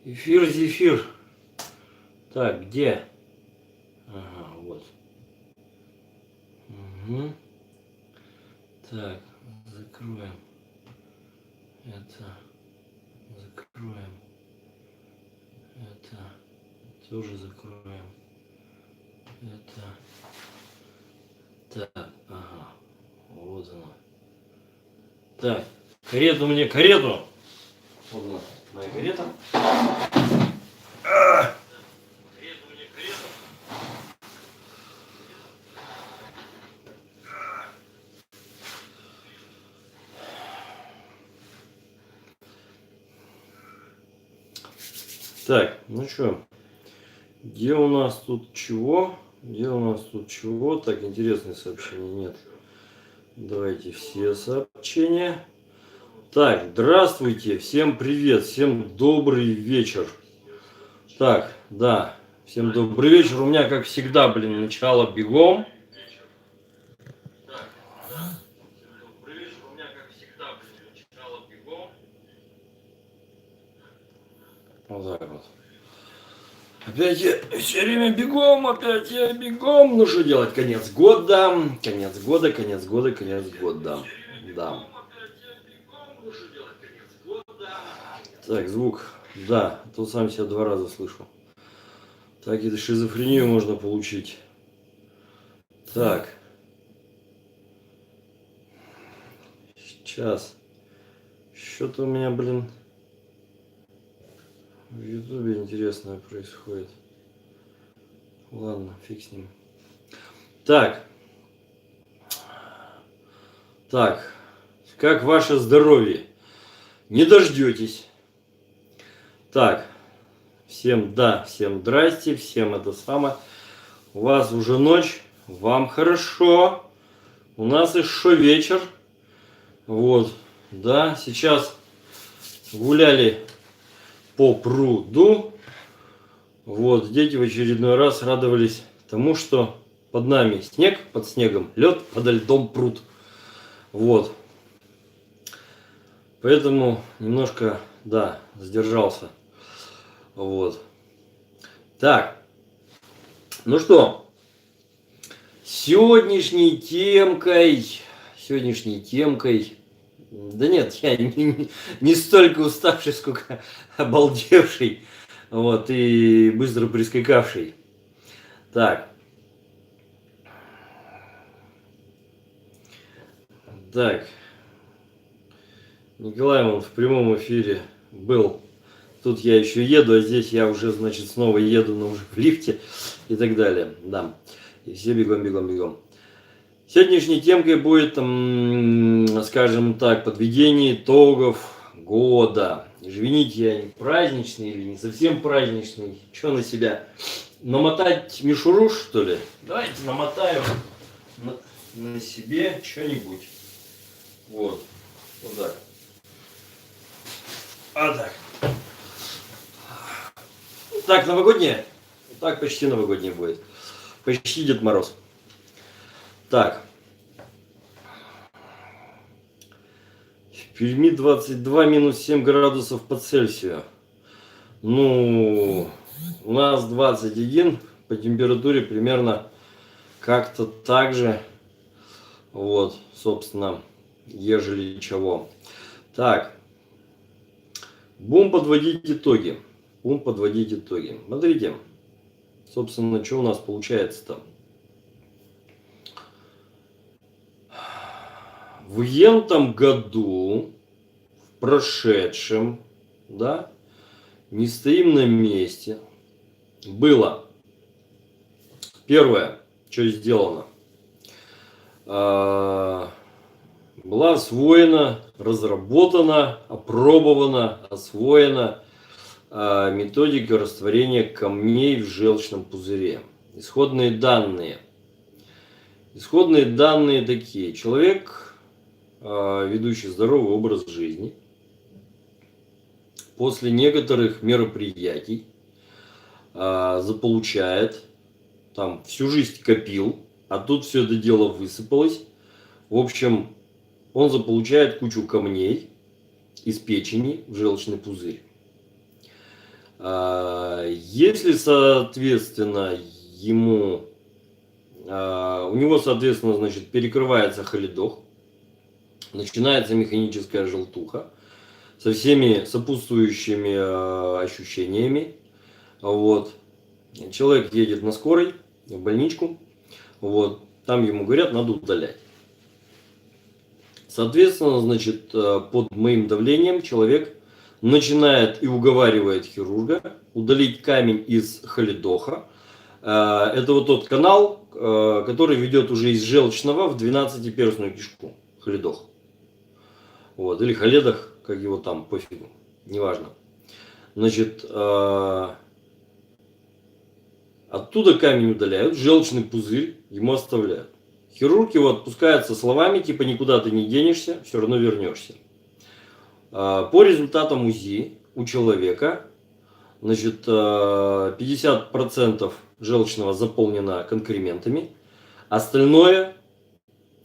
Эфир, зефир. Так, где? Ага, вот. Угу. Так, закроем. Это закроем. Это тоже закроем. Это. Так, ага. Вот она. Так, карету мне, карету. Вот она, моя карета. Карету мне, карету. Так, ну что, где у нас тут чего? Где у нас тут чего? Так, интересные сообщения нет. Давайте все сообщения. Так, здравствуйте, всем привет, всем добрый вечер. Так, да, всем добрый вечер. У меня, как всегда, начало бегом. Вот так вот. Опять я все время бегом, опять я бегом. Ну что делать? Конец года, конец года, конец года, конец года. Да. Так, звук. Да, а то сам себя 2 раза слышу. Так, это шизофрению можно получить. Так. Сейчас. Что-то у меня, в Ютубе интересное происходит. Ладно, фиг с ним. Так. Так. Как ваше здоровье? Не дождетесь. Так. Всем да, всем здрасте, всем это самое. У вас уже ночь, вам хорошо. У нас еще вечер. Вот. Да, сейчас гуляли по пруду. Вот, дети в очередной раз радовались тому, что под нами снег, под снегом лед, подо льдом пруд. Вот. Поэтому немножко, да, сдержался. Вот. Так. Ну что, сегодняшней темкой, да нет, я не столько уставший, сколько обалдевший, вот, и быстро прискакавший. Так. Так. Николай, он в прямом эфире был. Тут я еще еду, а здесь я уже, значит, снова еду, но уже в лифте и так далее. Да. И все бегом, бегом, бегом. Сегодняшней темкой будет, скажем так, подведение итогов года. Извините, я не праздничный или не совсем праздничный. Что на себя? Намотать мишуру, что ли? Давайте намотаю на себе что-нибудь. Вот. Вот так. А так. Так, новогоднее? Так, почти новогоднее будет. Почти Дед Мороз. Так. В Перми 22 минус 7 градусов по Цельсию. Ну, у нас 21 по температуре примерно как-то так же. Вот, собственно, ежели чего. Так. Будем подводить итоги. Смотрите, собственно, что у нас получается-то. В этом году, в прошедшем, да, не стоим на месте. Было. Первое, что сделано. Была освоена, разработана, опробована, освоена методика растворения камней в желчном пузыре. Исходные данные. Исходные данные такие. Человек, ведущий здоровый образ жизни, после некоторых мероприятий заполучает, там всю жизнь копил, а тут все это дело высыпалось. В общем, он заполучает кучу камней из печени в желчный пузырь. Если, соответственно, у него, соответственно, значит, перекрывается холидох, начинается механическая желтуха со всеми сопутствующими ощущениями. Вот. Человек едет на скорой в больничку, вот. Там ему говорят, надо удалять. Соответственно, значит, под моим давлением человек начинает и уговаривает хирурга удалить камень из холидоха. Это вот тот канал, который ведет уже из желчного в 12-перстную кишку. Холидох. Вот. Или холедах, как его там, пофигу. Неважно. Значит, оттуда камень удаляют, желчный пузырь ему оставляют. Хирург его отпускает со словами, типа никуда ты не денешься, все равно вернешься. По результатам УЗИ у человека, значит, 50% желчного заполнено конкрементами, остальное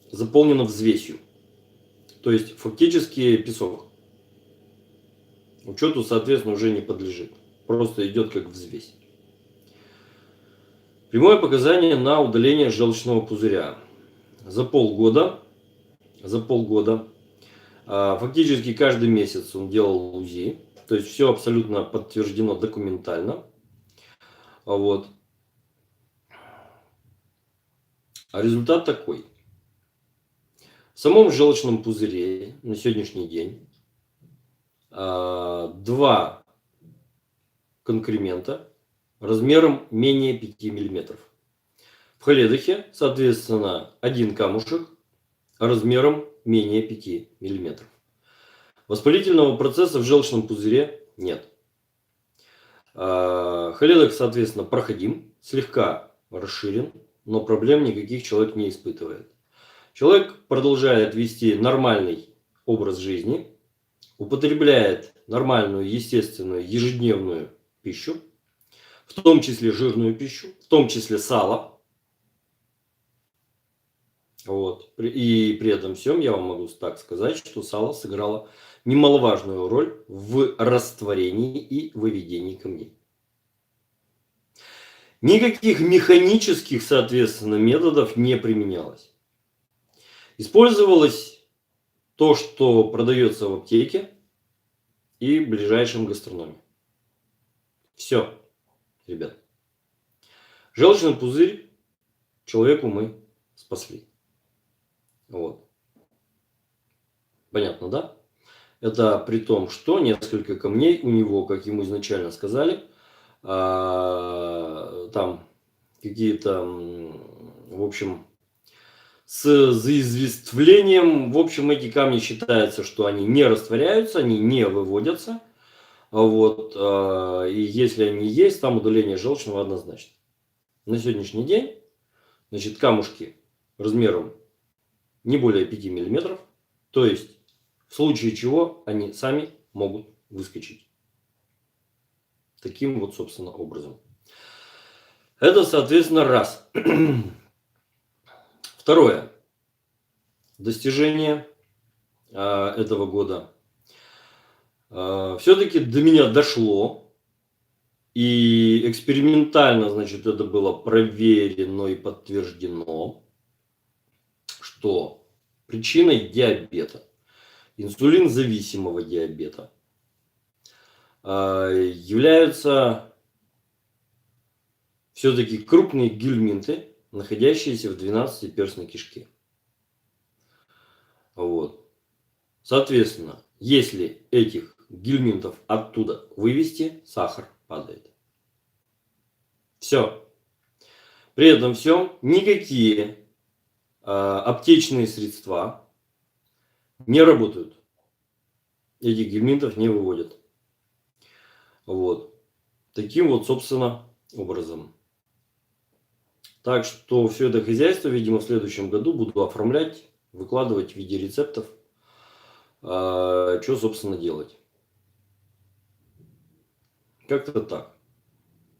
заполнено взвесью. То есть фактически песок. Учету, соответственно, уже не подлежит. Просто идет как взвесь. Прямое показание на удаление желчного пузыря. За полгода, фактически каждый месяц он делал УЗИ. То есть все абсолютно подтверждено документально. Вот. А результат такой. В самом желчном пузыре на сегодняшний день 2 конкремента размером менее 5 мм. В холедохе, соответственно, 1 камушек размером менее 5 мм. Воспалительного процесса в желчном пузыре нет. Холедох, соответственно, проходим, слегка расширен, но проблем никаких человек не испытывает. Человек продолжает вести нормальный образ жизни, употребляет нормальную, естественную, ежедневную пищу, в том числе жирную пищу, в том числе сало. Вот. И при этом всем я вам могу так сказать, что сало сыграло немаловажную роль в растворении и выведении камней. Никаких механических, соответственно, методов не применялось. Использовалось то, что продается в аптеке и в ближайшем гастрономе. Все, ребят. Желчный пузырь человеку мы спасли. Вот. Понятно, да? Это при том, что несколько камней у него, как ему изначально сказали, там какие-то, в общем, с заизвествлением, в общем, эти камни считается, что они не растворяются, они не выводятся. Вот. И если они есть, там удаление желчного однозначно. На сегодняшний день, значит, камушки размером не более 5 мм, то есть в случае чего они сами могут выскочить. Таким вот, собственно, образом. Это, соответственно, раз. Второе. Достижение этого года. Все-таки до меня дошло. И экспериментально, значит, это было проверено и подтверждено, что причиной диабета, инсулинзависимого диабета, являются все-таки крупные гельминты, находящиеся в 12-перстной кишке. Вот. Соответственно, если этих гельминтов оттуда вывести, сахар падает. Все. При этом всем никакие аптечные средства не работают. Этих гельминтов не выводят. Вот. Таким вот, собственно, образом. Так что все это хозяйство, видимо, в следующем году буду оформлять, выкладывать в виде рецептов. Что, собственно, делать. Как-то так.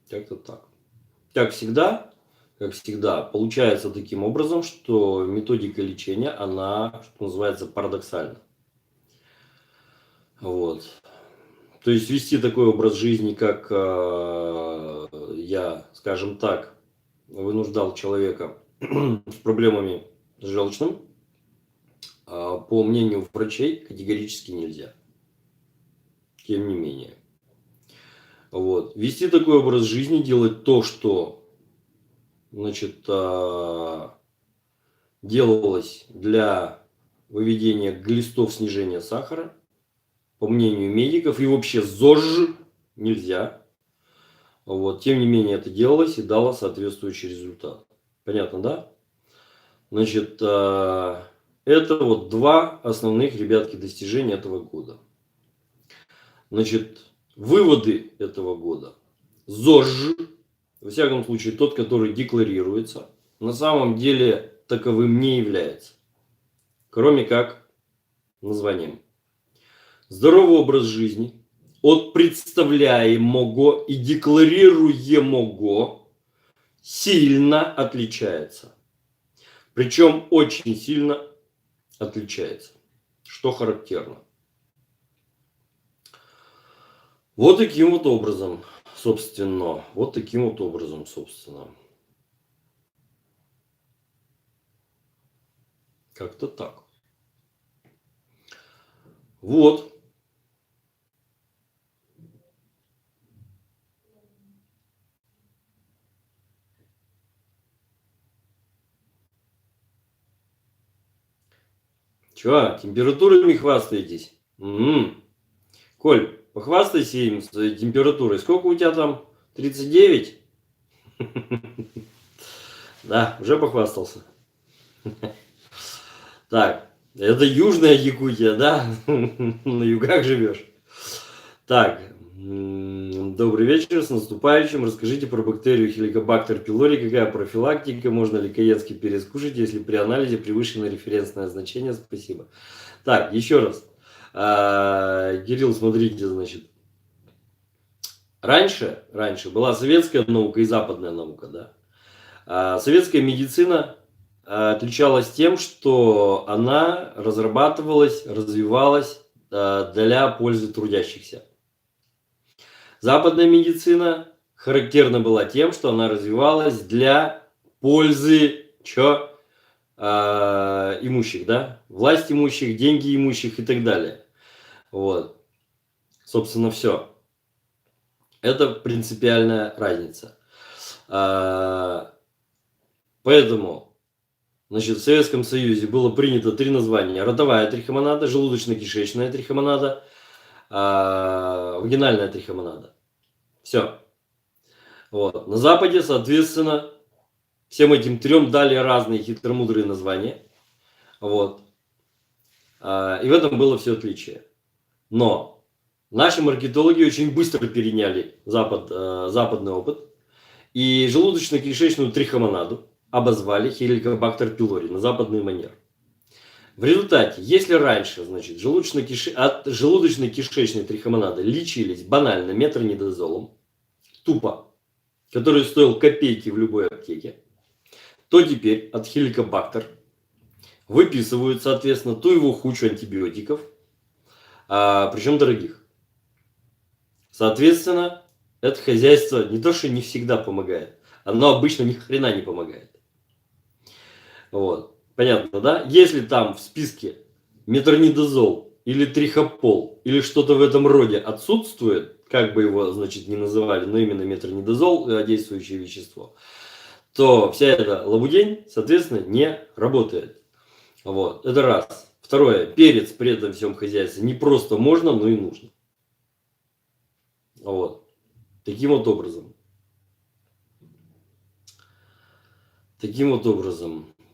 Как-то так. Как всегда, получается таким образом, что методика лечения, она, что называется, парадоксальна. Вот. То есть вести такой образ жизни, как я, скажем так, вынуждал человека с проблемами с желчным, по мнению врачей, категорически нельзя. Тем не менее. Вот. Вести такой образ жизни, делать то, что, значит, делалось для выведения глистов снижения сахара, по мнению медиков, и вообще ЗОЖ нельзя. Вот. Тем не менее, это делалось и дало соответствующий результат. Понятно, да? Значит, это вот два основных, ребятки, достижения этого года. Значит, выводы этого года. ЗОЖ, во всяком случае, тот, который декларируется, на самом деле таковым не является. Кроме как названием. Здоровый образ жизни от представляемого и декларируемого сильно отличается. Причем очень сильно отличается. Что характерно. Вот таким вот образом, собственно. Вот таким вот образом, собственно. Как-то так. Вот. Чё, температурами хвастаетесь? Коль, похвастайся им своей температурой. Сколько у тебя там? 39? Да, уже похвастался. Так, это Южная Якутия, да? На югах живешь. Так, добрый вечер, с наступающим. Расскажите про бактерию Helicobacter pylori, какая профилактика, можно ли каенский перец кушать, если при анализе превышено референсное значение? Спасибо. Так, еще раз. Кирилл, смотрите, значит. Раньше была советская наука и западная наука, да. Советская медицина отличалась тем, что она разрабатывалась, развивалась для пользы трудящихся. Западная медицина характерна была тем, что она развивалась для пользы имущих, да, власть имущих, деньги имущих и так далее. Вот, собственно, все. Это принципиальная разница. Поэтому, значит, в Советском Союзе было принято 3 названия: ротовая трихомонада, желудочно-кишечная трихомонада, вагинальная трихомонада. Все. Вот. На Западе, соответственно, всем этим 3 дали разные хитромудрые названия. Вот. И в этом было все отличие. Но наши маркетологи очень быстро переняли западный опыт. И желудочно-кишечную трихомонаду обозвали Helicobacter pylori на западный манер. В результате, если раньше, значит, от желудочно-кишечной трихомонады лечились банально метронидозолом, тупо, который стоил копейки в любой аптеке, то теперь от Helicobacter выписывают, соответственно, ту его кучу антибиотиков, причем дорогих. Соответственно, это хозяйство не то, что не всегда помогает, оно обычно ни хрена не помогает. Вот. Понятно, да? Если там в списке метронидозол или трихопол или что-то в этом роде отсутствует, как бы его, значит, не называли, но именно метронидозол, действующее вещество, то вся эта лабудень, соответственно, не работает. Вот. Это раз. Второе. Перец при этом всем хозяйстве не просто можно, но и нужно. Вот. Таким вот образом.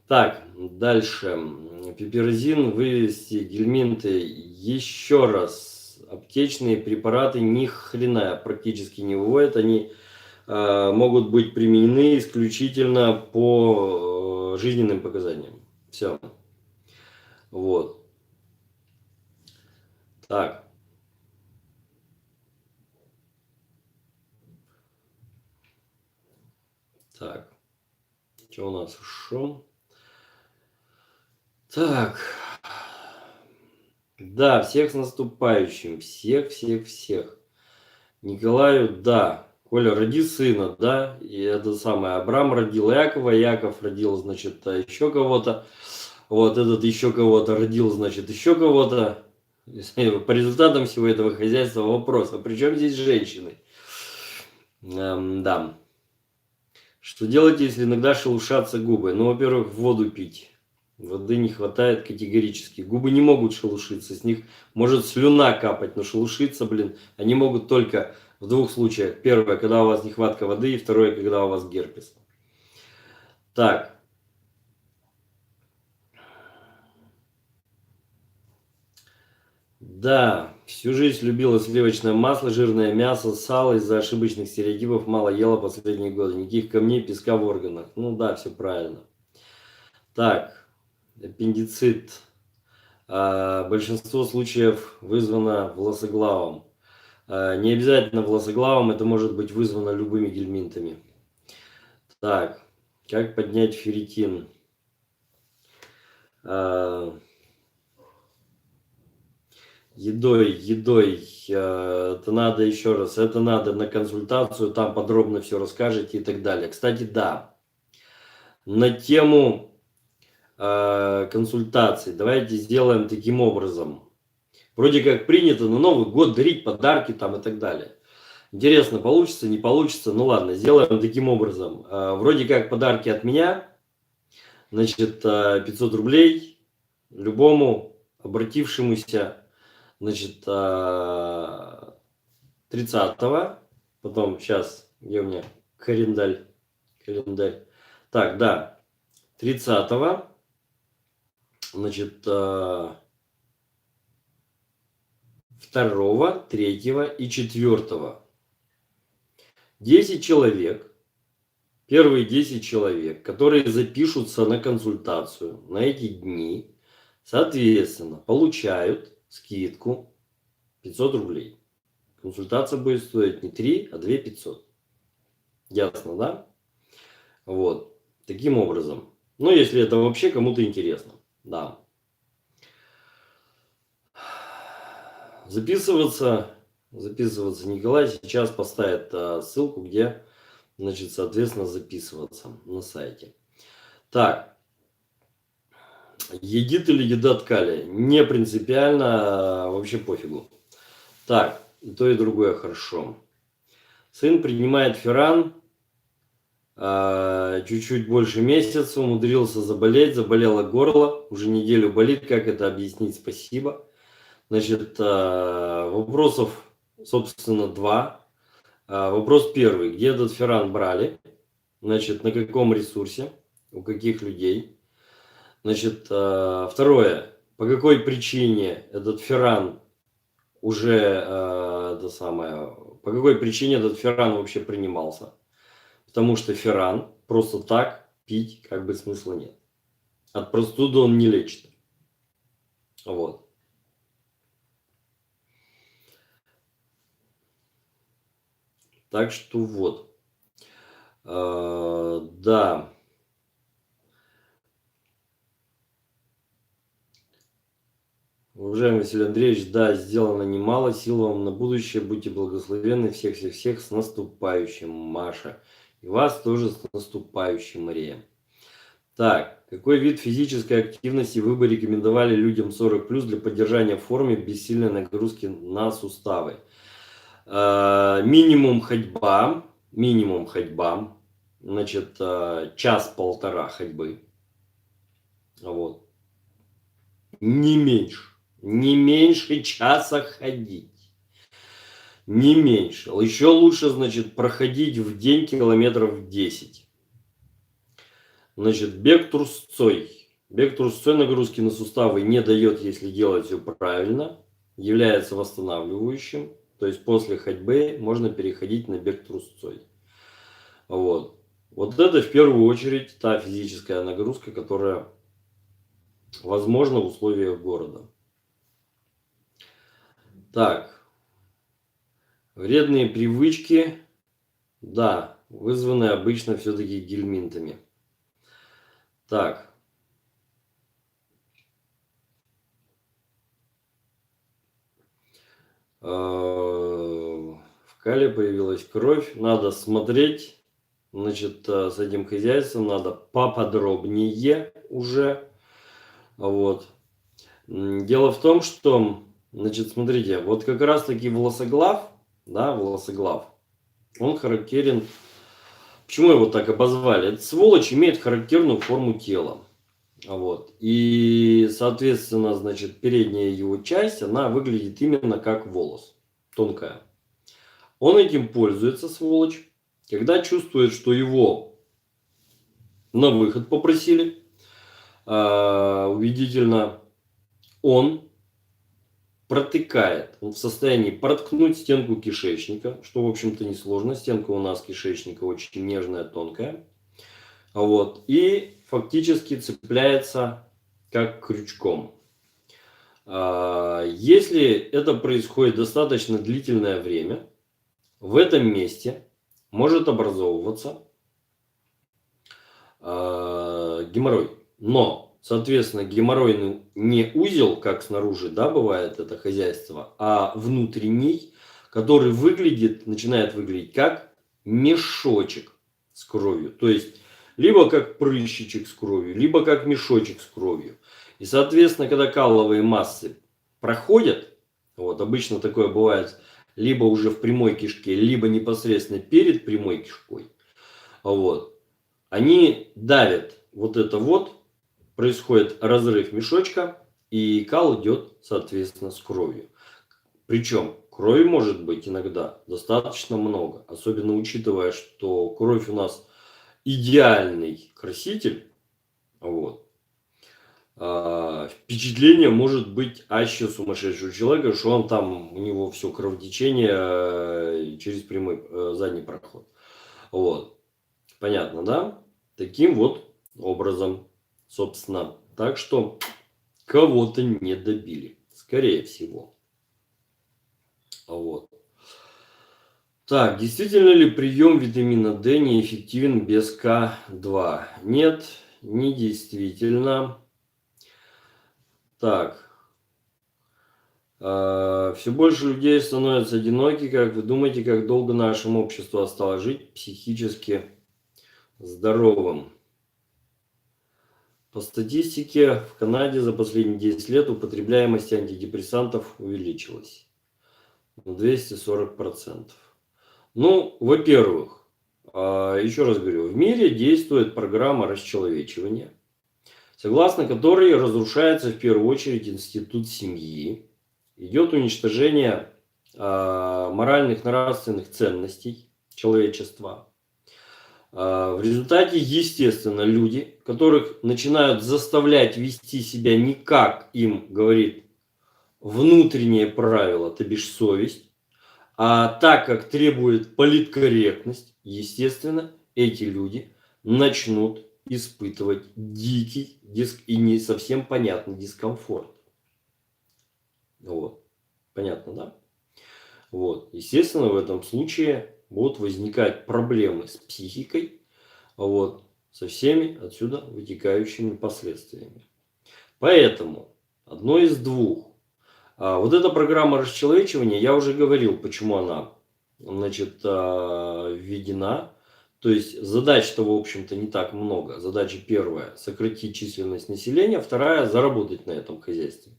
Так, дальше. Пиперозин, вывести гельминты. Еще раз. Аптечные препараты ни хрена практически не выводят. Они могут быть применены исключительно по жизненным показаниям. Все. Вот. Так. Так. Что у нас еще? Так. Да, всех с наступающим. Всех, всех, всех. Николаю, да. Коля, роди сына, да. И это самое. Абрам родил Якова, Яков родил, значит, еще кого-то. Вот этот еще кого-то родил, значит, еще кого-то. По результатам всего этого хозяйства вопрос, а при чем здесь женщины? Да. Что делать, если иногда шелушатся губы? Ну, во-первых, воду пить. Воды не хватает категорически. Губы не могут шелушиться. С них может слюна капать, но шелушиться, блин, они могут только в двух случаях. Первое, когда у вас нехватка воды, и второе, когда у вас герпес. Так. Да, всю жизнь любила сливочное масло, жирное мясо, сало. Из-за ошибочных стереотипов мало ела последние годы. Никаких камней, песка в органах. Ну да, все правильно. Так, аппендицит. Большинство случаев вызвано волосоглавом. Не обязательно волосоглавом, это может быть вызвано любыми гельминтами. Так, как поднять ферритин? Едой. Это надо еще раз, это надо на консультацию, там подробно все расскажете и так далее. Кстати, да, на тему консультаций давайте сделаем таким образом. Вроде как принято на Новый год дарить подарки там и так далее. Интересно, получится, не получится? Ну ладно, сделаем таким образом. Вроде как подарки от меня, значит, 500 рублей любому обратившемуся, значит, 30-го, потом, сейчас, где у меня календарь. Так, да, 30-го, значит, 2-го, 3-го и 4-го. 10 человек, первые 10 человек, которые запишутся на консультацию на эти дни, соответственно, получают скидку 500 рублей. Консультация будет стоить не 3, а 2 500. Ясно, да? Вот. Таким образом. Ну, если это вообще кому-то интересно. Да. Записываться Николай сейчас поставит ссылку, где, значит, соответственно, записываться на сайте. Так. Едит или едат калия? Не принципиально, вообще пофигу. Так, и то, и другое хорошо. Сын принимает ферран, чуть-чуть больше месяца, умудрился заболеть, заболело горло, уже неделю болит, как это объяснить? Спасибо. Значит, вопросов, собственно, два. Вопрос первый. Где этот ферран брали? Значит, на каком ресурсе? У каких людей? Значит, второе. По какой причине этот ферран уже, по какой причине этот ферран вообще принимался? Потому что ферран просто так пить как бы смысла нет. От простуды он не лечит. Вот. Так что вот. Да. Уважаемый Василий Андреевич, да, сделано немало, сил вам на будущее, будьте благословенны, всех-всех-всех с наступающим, Маша. И вас тоже с наступающим, Мария. Так, какой вид физической активности вы бы рекомендовали людям 40+ для поддержания в форме без сильной нагрузки на суставы? Минимум ходьба, значит, час-полтора ходьбы. Вот. Не меньше часа ходить. Не меньше. Еще лучше, значит, проходить в день километров 10. Значит, бег трусцой. Бег трусцой нагрузки на суставы не дает, если делать все правильно. Является восстанавливающим. То есть после ходьбы можно переходить на бег трусцой. Вот. Вот это в первую очередь та физическая нагрузка, которая возможна в условиях города. Так. Вредные привычки, да, вызваны обычно все-таки гельминтами. Так. В кале появилась кровь. Надо смотреть. Значит, с этим хозяйством надо поподробнее уже. Вот. Дело в том, что, значит, смотрите, вот как раз таки волосоглав, да, волосоглав, он характерен. Почему его так обозвали? Этот сволочь имеет характерную форму тела. Вот. И, соответственно, значит, передняя его часть, она выглядит именно как волос. Тонкая. Он этим пользуется, сволочь, когда чувствует, что его на выход попросили. Убедительно он протыкает. Он в состоянии проткнуть стенку кишечника, что, в общем-то, несложно. Стенка у нас кишечника очень нежная, тонкая. Вот. И фактически цепляется как крючком. Если это происходит достаточно длительное время, в этом месте может образовываться геморрой. Но, соответственно, геморройный не узел, как снаружи, да, бывает это хозяйство, а внутренний, который начинает выглядеть как мешочек с кровью. То есть, либо как прыщичек с кровью, либо как мешочек с кровью. И, соответственно, когда калловые массы проходят, вот обычно такое бывает либо уже в прямой кишке, либо непосредственно перед прямой кишкой, вот, они давят вот это вот, происходит разрыв мешочка, и кал идет, соответственно, с кровью. Причем крови может быть иногда достаточно много, особенно учитывая, что кровь у нас идеальный краситель, вот. Впечатление может быть аще сумасшедшего человека, что он там, у него все кровотечение через прямой задний проход. Вот. Понятно, да? Таким вот образом, собственно. Так что кого-то не добили, скорее всего. Вот. Так, действительно ли прием витамина D неэффективен без К2? Нет, не действительно. Так. Все больше людей становятся одиноки. Как вы думаете, как долго нашему обществу осталось жить психически здоровым? По статистике, в Канаде за последние 10 лет употребляемость антидепрессантов увеличилась на 240%. Ну, во-первых, еще раз говорю, в мире действует программа расчеловечивания, согласно которой разрушается в первую очередь институт семьи, идет уничтожение моральных, нравственных ценностей человечества. В результате, естественно, люди, которых начинают заставлять вести себя не как им говорит внутреннее правило, то бишь совесть, а так, как требует политкорректность, естественно, эти люди начнут испытывать дикий и не совсем понятный дискомфорт. Вот. Понятно, да? Вот. Естественно, в этом случае будут возникать проблемы с психикой, вот, со всеми отсюда вытекающими последствиями. Поэтому одно из двух. Вот эта программа расчеловечивания, я уже говорил, почему она, значит, введена. То есть задач-то, в общем-то, не так много. Задача первая – сократить численность населения. Вторая – заработать на этом хозяйстве.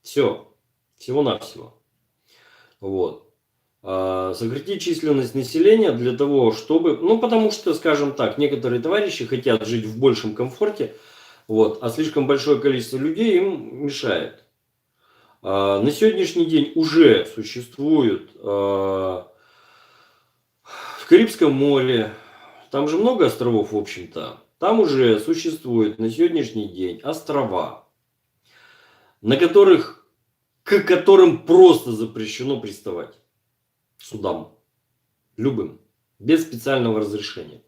Все. Всего-навсего. Вот. Сократить численность населения для того, чтобы... Ну, потому что, скажем так, некоторые товарищи хотят жить в большем комфорте, вот, а слишком большое количество людей им мешает. На сегодняшний день уже существуют в Карибском море, там же много островов, в общем-то, там уже существуют на сегодняшний день острова, на к которым просто запрещено приставать судам, любым, без специального разрешения.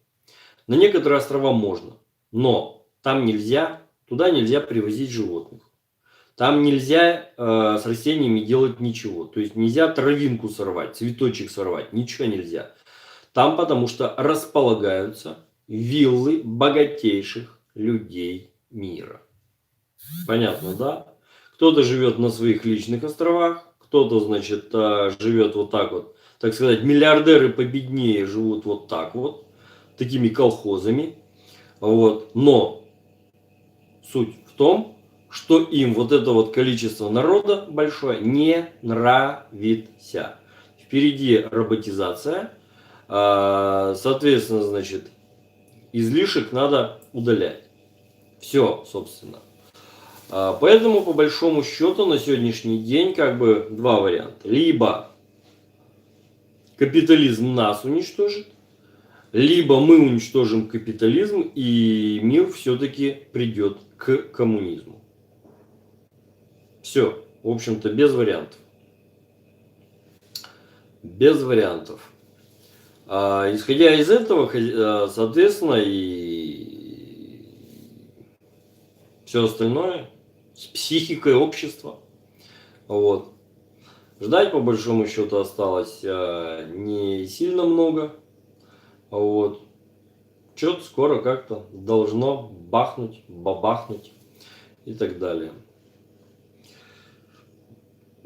На некоторые острова можно, но там нельзя, туда нельзя привозить животных. Там нельзя с растениями делать ничего. То есть нельзя травинку сорвать, цветочек сорвать, ничего нельзя. Там потому что располагаются виллы богатейших людей мира. Понятно, да? Кто-то живет на своих личных островах, кто-то, значит, живет вот так вот, так сказать, миллиардеры победнее живут вот так вот, такими колхозами, вот, но суть в том, что им вот это вот количество народа большое не нравится. Впереди роботизация, соответственно, значит, излишек надо удалять. Все, собственно. Поэтому, по большому счету, на сегодняшний день как бы два варианта. Либо капитализм нас уничтожит, либо мы уничтожим капитализм, и мир все-таки придет к коммунизму. Все, в общем-то, без вариантов. Без вариантов. Исходя из этого, соответственно, и все остальное с психикой общества. Вот. Ждать, по большому счету, осталось не сильно много. Вот. Что-то скоро как-то должно бахнуть, бабахнуть и так далее.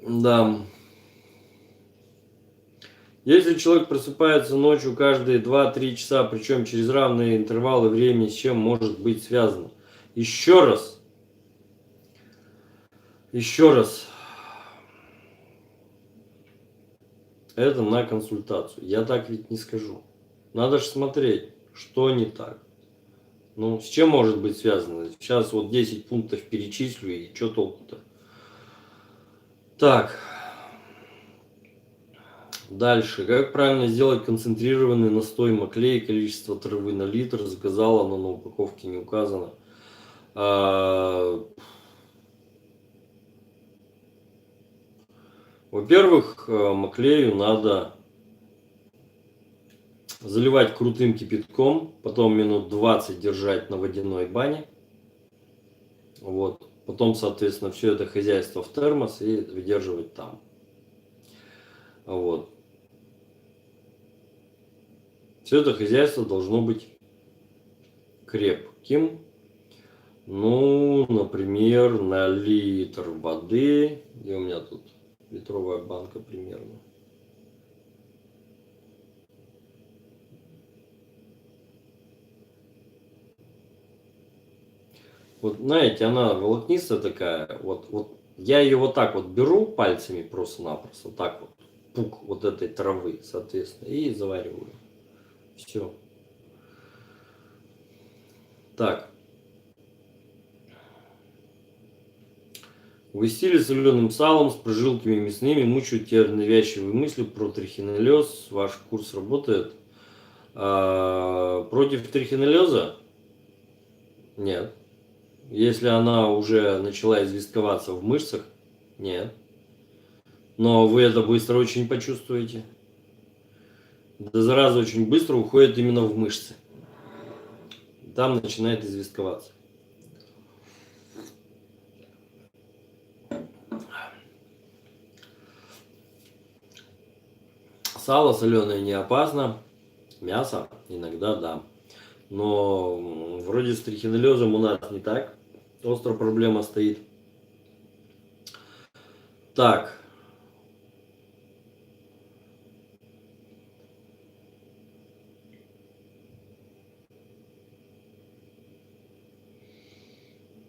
Да. Если человек просыпается ночью каждые 2-3 часа, причем через равные интервалы времени, с чем может быть связано? Еще раз. Это на консультацию. Я так ведь не скажу. Надо же смотреть, что не так. Ну, с чем может быть связано? Сейчас вот 10 пунктов перечислю, и что толку-то? Так. Дальше. Как правильно сделать концентрированный настой маклея? Количество травы на литр. Заказала, но на упаковке не указано. Во-первых, маклею надо заливать крутым кипятком, потом минут 20 держать на водяной бане. Вот. Потом, соответственно, все это хозяйство в термос и выдерживать там. Вот. Все это хозяйство должно быть крепким. Ну, например, на литр воды, где у меня тут литровая банка примерно. Вот знаете, она волокнистая такая, вот я ее вот так вот беру пальцами просто-напросто, так вот, пук вот этой травы, соответственно, и завариваю. Все. Так. Угостили соленым салом с прожилками мясными, мучают тебя навязчивые мысли про трихинеллез. Ваш курс работает. Против трихинеллеза? Нет. Если она уже начала известковаться в мышцах? Нет. Но вы это быстро очень почувствуете. Да зараза очень быстро уходит именно в мышцы. Там начинает известковаться. Сало соленое не опасно. Мясо иногда да. Но вроде с трихинеллезом у нас не так. Острая проблема стоит. Так.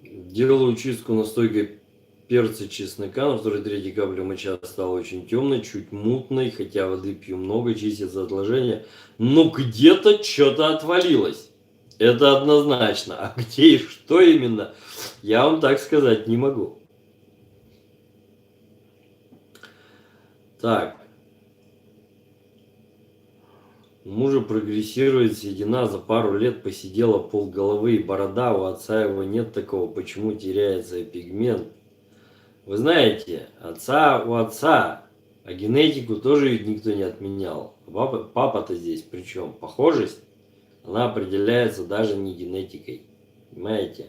Делаю чистку настойкой перца чеснока. На 2-3 капли моча стала очень темной, чуть мутной. Хотя воды пью много, чистится отложение. Но где-то что-то отвалилось. Это однозначно. А где и что именно, я вам так сказать не могу. Так. У мужа прогрессирует седина, за пару лет посидела полголовы и борода, у отца его нет такого, почему теряется пигмент? Вы знаете, отца у отца, а генетику тоже ведь никто не отменял. Папа-то здесь при чем? Похожесть, она определяется даже не генетикой, понимаете?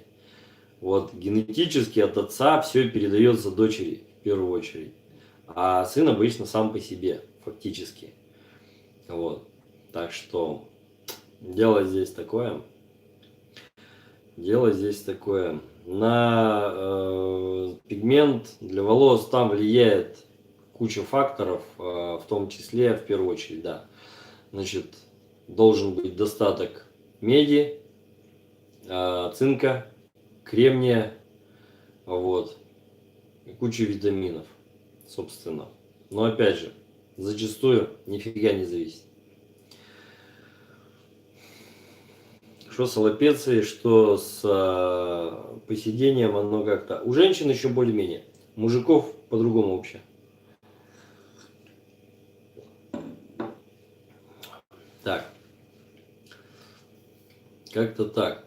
Вот генетически от отца все передается дочери в первую очередь, а сын обычно сам по себе, фактически. Вот. Так что дело здесь такое. На пигмент для волос там влияет куча факторов, в том числе, в первую очередь, да. Значит, должен быть достаток меди, цинка, кремния, вот, и куча витаминов, собственно. Но опять же, зачастую нифига не зависит. Что с аллопецией, что с посидением, оно как-то... У женщин еще более-менее, у мужиков по-другому вообще. Так. Как-то так.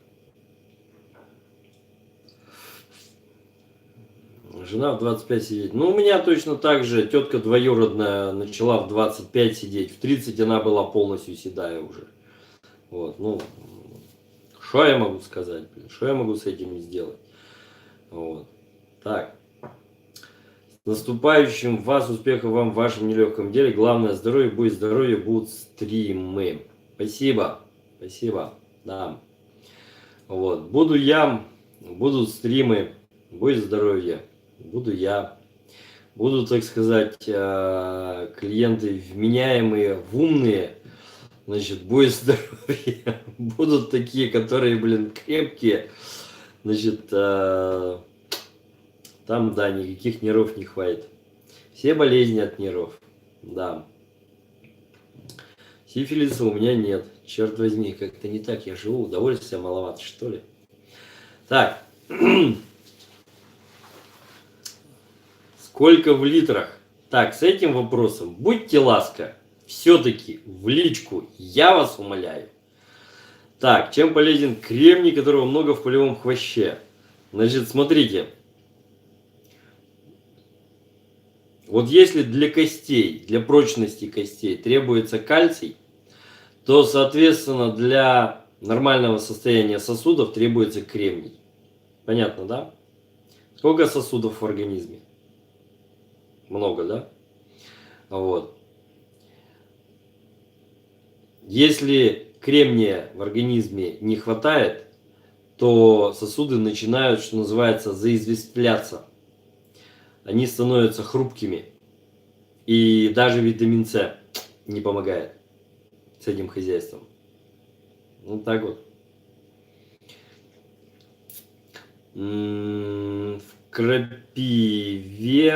Жена в 25 сидеть. Ну, у меня точно так же. Тетка двоюродная начала в 25 сидеть. В 30 она была полностью седая уже. Вот, ну, что я могу сказать, блин? Что я могу с этим сделать? Вот. Так. С наступающим вас, успехов вам в вашем нелегком деле. Главное здоровье, будет здоровье, будут стримы. Спасибо. Спасибо. Да. Вот. Буду я, будут стримы, будет здоровье. Буду я. Будут, так сказать, клиенты вменяемые, умные. Значит, будет здоровье. Будут такие, которые, блин, крепкие. Значит, там, да, никаких нервов не хватит. Все болезни от нервов. Да. Сифилиса у меня нет. Черт возьми, как-то не так я живу. Удовольствия маловато, что ли. Так. Сколько в литрах? Так, с этим вопросом будьте ласка. Все-таки в личку, я вас умоляю. Так, чем полезен кремний, которого много в полевом хвоще? Значит, смотрите. Вот если для костей, для прочности костей требуется кальций, то, соответственно, для нормального состояния сосудов требуется кремний. Понятно, да? Сколько сосудов в организме? Много, да? Вот. Если кремния в организме не хватает, то сосуды начинают, что называется, заизвествляться. Они становятся хрупкими. И даже витамин С не помогает с этим хозяйством. Вот так вот. В крапиве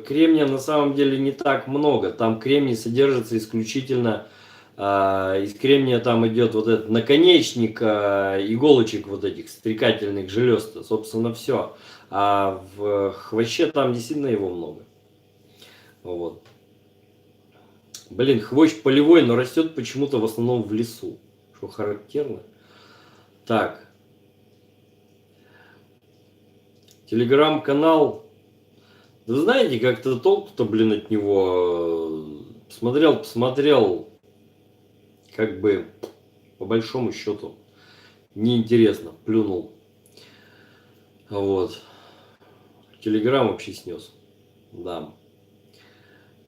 кремния на самом деле не так много. Там кремний содержится исключительно... из кремния там идет вот этот наконечник иголочек вот этих стрекательных желез, собственно, все. А в хвоще там действительно его много. Вот. Блин, хвощ полевой, но растет почему-то в основном в лесу. Что характерно. Так. Телеграм-канал. Вы знаете, как-то толку-то, блин, от него. Посмотрел. Как бы, по большому счету, неинтересно. Плюнул. Вот. Телеграм вообще снес. Да.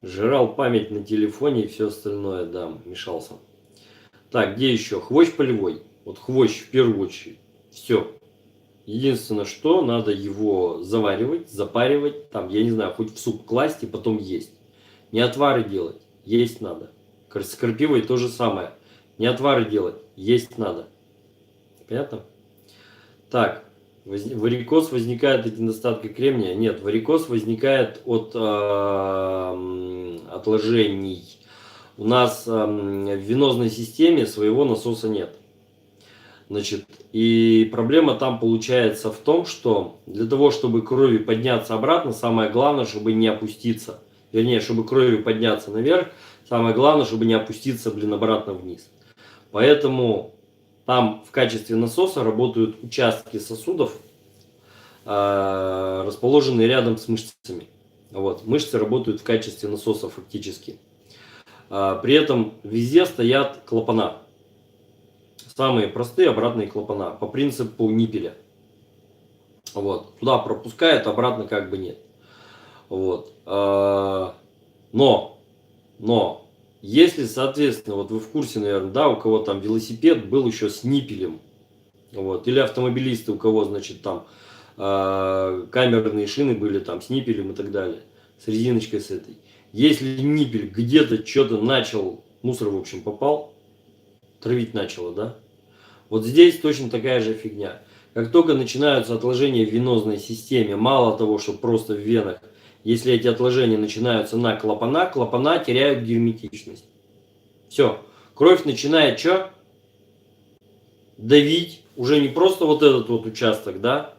Жрал память на телефоне и все остальное, да, мешался. Так, где еще? Хвощ полевой. Вот хвощ в первую очередь. Все. Единственное, что надо его заваривать, запаривать, там, я не знаю, хоть в суп класть и потом есть. Не отвары делать, есть надо. С крапивой то же самое. Не отвары делать, есть надо. Понятно? Так, варикоз возникает от недостатка кремния? Нет, варикоз возникает от отложений. У нас в венозной системе своего насоса нет. Значит, и проблема там получается в том, что для того, чтобы крови подняться обратно, самое главное, чтобы не опуститься. Вернее, чтобы крови подняться наверх, самое главное, чтобы не опуститься, блин, обратно вниз. Поэтому там в качестве насоса работают участки сосудов, расположенные рядом с мышцами. Вот. Мышцы работают в качестве насоса фактически. При этом везде стоят клапана. Самые простые обратные клапана по принципу ниппеля. Вот. Туда пропускает, обратно как бы нет. Вот. Но, если, соответственно, вот вы в курсе, наверное, да, у кого там велосипед был еще с ниппелем. Вот. Или автомобилисты, у кого, значит, там камерные шины были там с ниппелем и так далее. с резиночкой с этой. Если ниппель где-то что-то начал, мусор в общем попал, травить начало, да? Вот здесь точно такая же фигня. Как только начинаются отложения в венозной системе, мало того, что просто в венах, если эти отложения начинаются на клапана, клапана теряют герметичность. Все. Кровь начинает что? Давить. Уже не просто вот этот вот участок, да?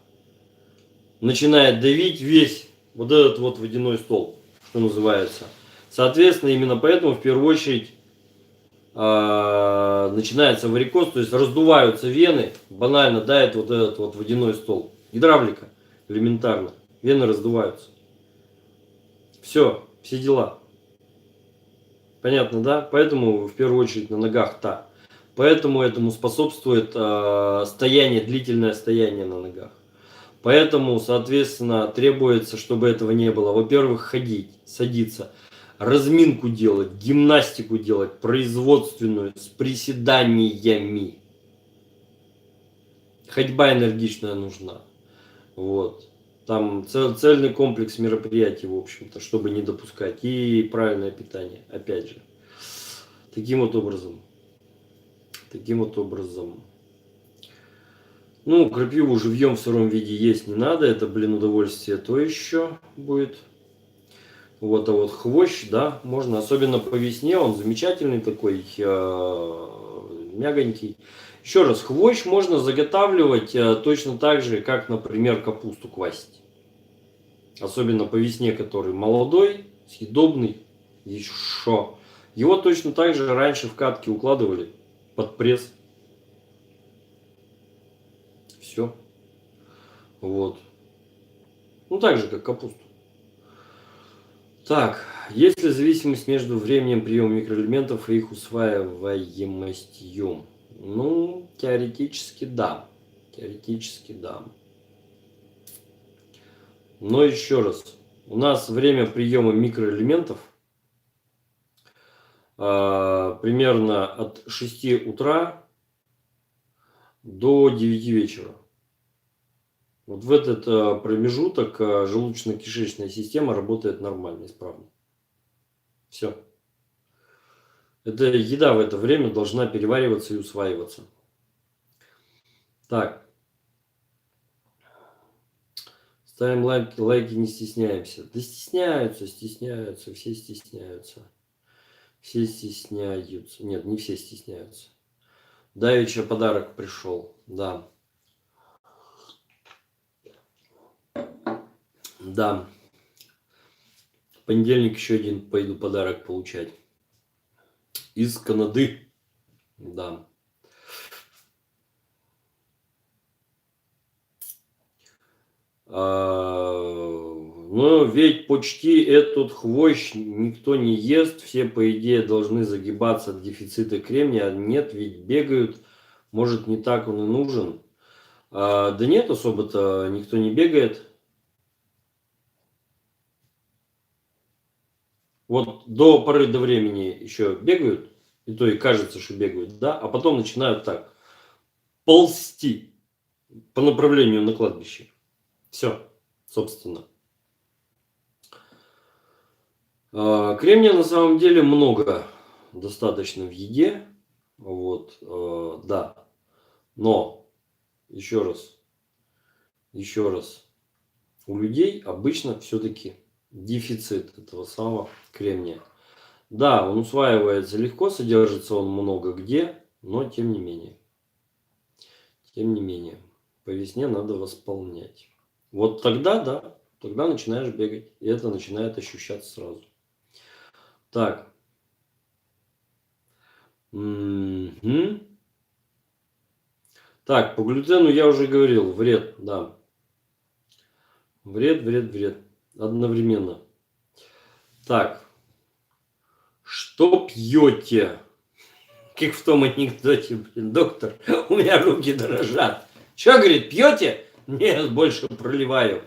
Начинает давить весь вот этот вот водяной столб, что называется. Соответственно, именно поэтому в первую очередь начинается варикоз, то есть раздуваются вены, банально дает вот этот вот водяной столб. Гидравлика, элементарно. Вены раздуваются. Все дела. Понятно, да? Поэтому в первую очередь на ногах-то. Поэтому этому способствует стояние, длительное стояние на ногах. Поэтому, соответственно, требуется, чтобы этого не было. Во-первых, ходить, садиться, разминку делать, гимнастику делать, производственную, с приседаниями. Ходьба энергичная нужна. Вот. Там цельный комплекс мероприятий, в общем-то, чтобы не допускать. И правильное питание, опять же. Таким вот образом. Таким вот образом. Ну, крапиву живьем в сыром виде есть не надо. Это, блин, удовольствие то еще будет. Вот, а вот хвощ, да, можно, особенно по весне, он замечательный такой, мягонький. Еще раз, хвощ можно заготавливать точно так же, как, например, капусту квасить. Особенно по весне, который молодой, съедобный, еще. Его точно так же раньше в катки укладывали под пресс. Все. Вот. Ну, так же, как капусту. Так, есть ли зависимость между временем приема микроэлементов и их усваиваемостью? Ну, теоретически да. Теоретически да. Но еще раз, у нас время приема микроэлементов примерно от 6 утра до 9 вечера. Вот в этот промежуток желудочно-кишечная система работает нормально, исправно. Все. Эта еда в это время должна перевариваться и усваиваться. Так. Ставим лайки, не стесняемся. Да стесняются, все стесняются. Все стесняются. Нет, не все стесняются. Давеча подарок пришел, да. Да. В понедельник еще один пойду подарок получать. Из Канады. Да. Но ведь почти этот хвощ никто не ест. Все, по идее, должны загибаться от дефицита кремния. Нет, ведь бегают. Может, не так он и нужен. Да нет, особо-то никто не бегает. Вот до поры до времени еще бегают, и то и кажется, что бегают, да, а потом начинают так ползти по направлению на кладбище. Все, собственно. Кремния на самом деле много достаточно в еде, вот, да, но еще раз, у людей обычно все-таки дефицит этого самого кремния. Да, он усваивается легко, содержится он много где, но тем не менее. По весне надо восполнять. Вот тогда, да, тогда начинаешь бегать, и это начинает ощущаться сразу. Так. Так, по глютену я уже говорил, вред, да. Вред. Одновременно. Так. Что пьете? Как в том анекдоте, блин, доктор, у меня руки дрожат. Что, говорит, пьете? Нет, больше проливаю.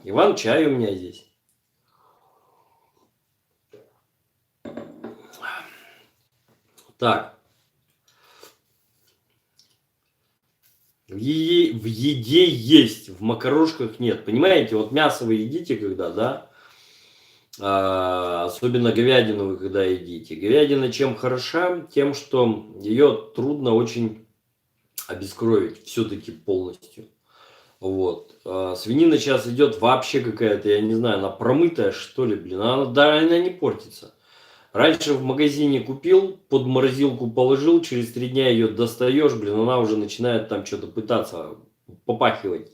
Иван, чай у меня здесь. Так. В еде есть, в макарошках нет. Понимаете, вот мясо вы едите когда, да? особенно говядину вы когда едите. Говядина чем хороша? Тем, что ее трудно очень обескровить все-таки полностью. Вот. Свинина сейчас идет вообще какая-то, я не знаю, она промытая, что ли, блин. Она не портится. Раньше в магазине купил, под морозилку положил, через 3 дня ее достаешь, блин, она уже начинает там что-то пытаться попахивать.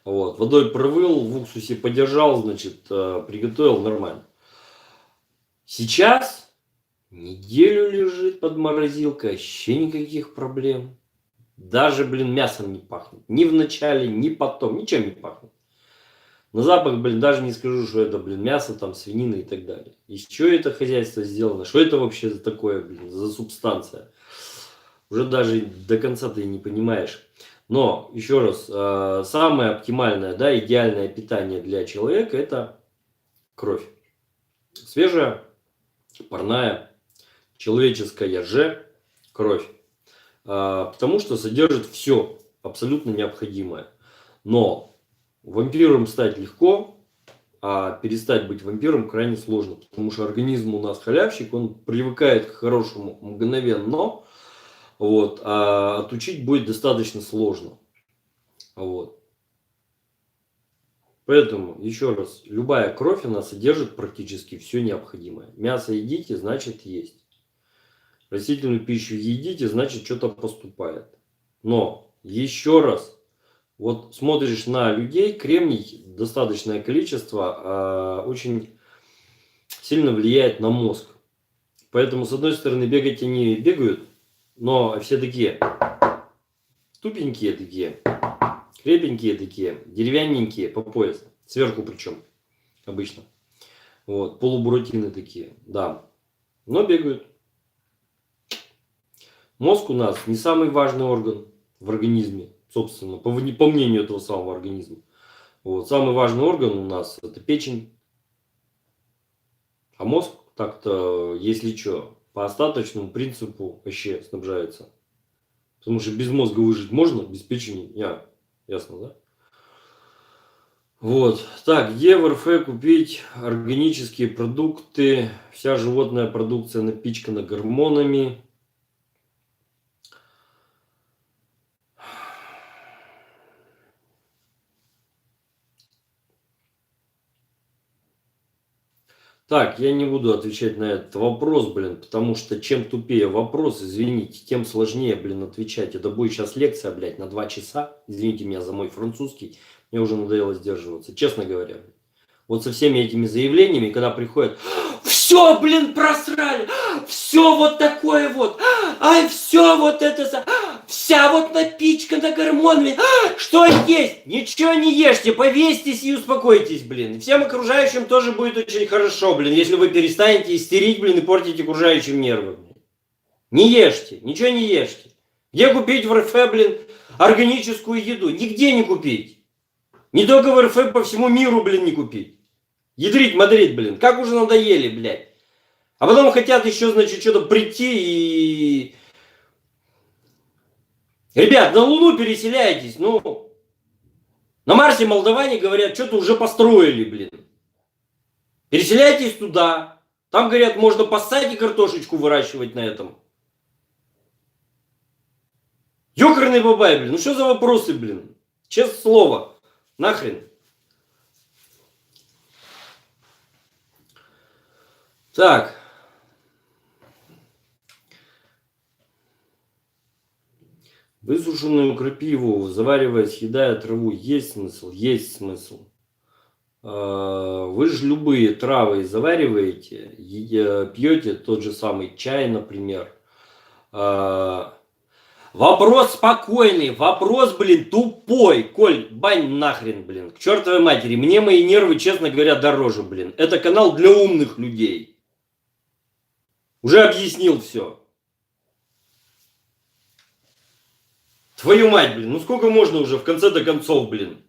Вот. Водой провыл, в уксусе подержал, значит, приготовил, нормально. Сейчас неделю лежит под морозилкой, вообще никаких проблем. Даже, блин, мясом не пахнет. Ни в начале, ни потом, ничем не пахнет. На запах, блин, даже не скажу, что это, блин, мясо, там, свинина и так далее. Из чего это хозяйство сделано? Что это вообще за такое, блин, за субстанция? Уже даже до конца ты не понимаешь. Но, еще раз, самое оптимальное, да, идеальное питание для человека – это кровь. Свежая, парная, человеческая же кровь. Потому что содержит все абсолютно необходимое. Но вампиром стать легко, а перестать быть вампиром крайне сложно. Потому что организм у нас халявщик, он привыкает к хорошему мгновенно. Вот, а отучить будет достаточно сложно. Вот. Поэтому, еще раз, любая кровь, она содержит практически все необходимое. Мясо едите, значит есть. Растительную пищу едите, значит что-то поступает. Но, еще раз, вот смотришь на людей, кремний, достаточное количество, очень сильно влияет на мозг. Поэтому, с одной стороны, бегать они бегают, но все такие тупенькие такие, крепенькие такие, деревянненькие по пояс, сверху причем, обычно. Вот, полубуратины такие, да, но бегают. Мозг у нас не самый важный орган в организме, собственно, по мнению этого самого организма. Вот, самый важный орган у нас это печень, а мозг так-то, если что, по остаточному принципу вообще снабжается. Потому что без мозга выжить можно, без печени, ясно, да? Вот, так, где в РФ купить органические продукты? Вся животная продукция напичкана гормонами. Так, я не буду отвечать на этот вопрос, блин, потому что чем тупее вопрос, извините, тем сложнее, блин, отвечать. Это будет сейчас лекция, блядь, на 2 часа. Извините меня за мой французский. Мне уже надоело сдерживаться, честно говоря. Вот со всеми этими заявлениями, когда приходят, все, блин, просрали, все вот такое вот, ай, все вот это, вся вот напичкана гормонами, что есть, ничего не ешьте, повесьтесь и успокойтесь, блин. И всем окружающим тоже будет очень хорошо, блин, если вы перестанете истерить, блин, и портить окружающим нервы. Блин. Не ешьте, ничего не ешьте. Где купить в РФ, блин, органическую еду? Нигде не купить. Не только в РФ, по всему миру, блин, не купить. Ядрить, мадрить, блин, как уже надоели, блядь. А потом хотят еще, значит, что-то прийти и... Ребят, на Луну переселяйтесь, ну... На Марсе молдаване говорят, что-то уже построили, блин. Переселяйтесь туда. Там, говорят, можно поссать и картошечку выращивать на этом. Ёкарный бабай, блин, ну что за вопросы, блин? Честное слово, нахрен. Так. Высушенную крапиву, заваривая, съедая траву, есть смысл? Есть смысл. Вы же любые травы завариваете, пьете тот же самый чай, например. Вопрос спокойный, вопрос, блин, тупой. Коль, бань нахрен, блин, к чертовой матери. Мне мои нервы, честно говоря, дороже, блин. Это канал для умных людей. Уже объяснил все. Твою мать, блин, ну сколько можно уже в конце-то концов, блин.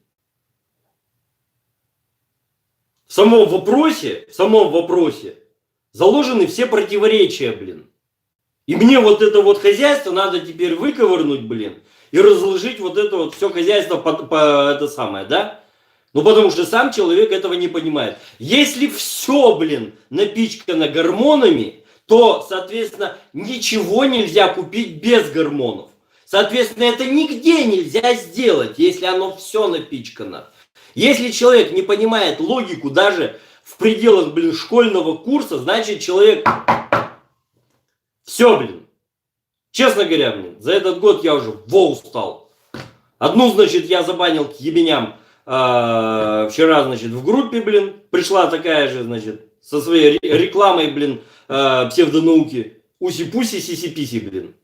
В самом вопросе заложены все противоречия, блин. И мне вот это вот хозяйство надо теперь выковырнуть, блин, и разложить вот это вот все хозяйство это самое, да? Ну, потому что сам человек этого не понимает. Если все, блин, напичкано гормонами, то, соответственно, ничего нельзя купить без гормонов. Соответственно, это нигде нельзя сделать, если оно все напичкано. Если человек не понимает логику даже в пределах, блин, школьного курса, значит, человек... Все, блин. Честно говоря, блин, за этот год я уже устал. Одну, значит, я забанил к ебеням вчера, значит, в группе, блин, пришла такая же, значит, со своей рекламой, блин, псевдонауки. Уси-пуси, сиси-писи, блин.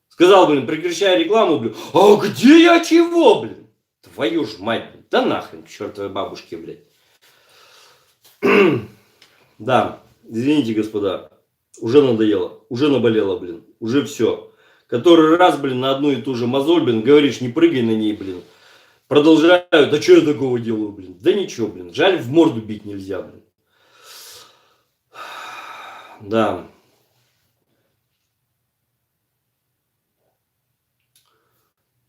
Сказал, блин, прекращай рекламу, блин. А где я чего, блин? Твою ж мать, блин. Да нахрен, к чертовой бабушке, блядь. Да, извините, господа. Уже надоело, уже наболело, блин. Уже все. Который раз, блин, на одну и ту же мозоль, блин, говоришь, не прыгай на ней, блин. Продолжают, да что я такого делаю, блин? Да ничего, блин, жаль, в морду бить нельзя, блин. Да.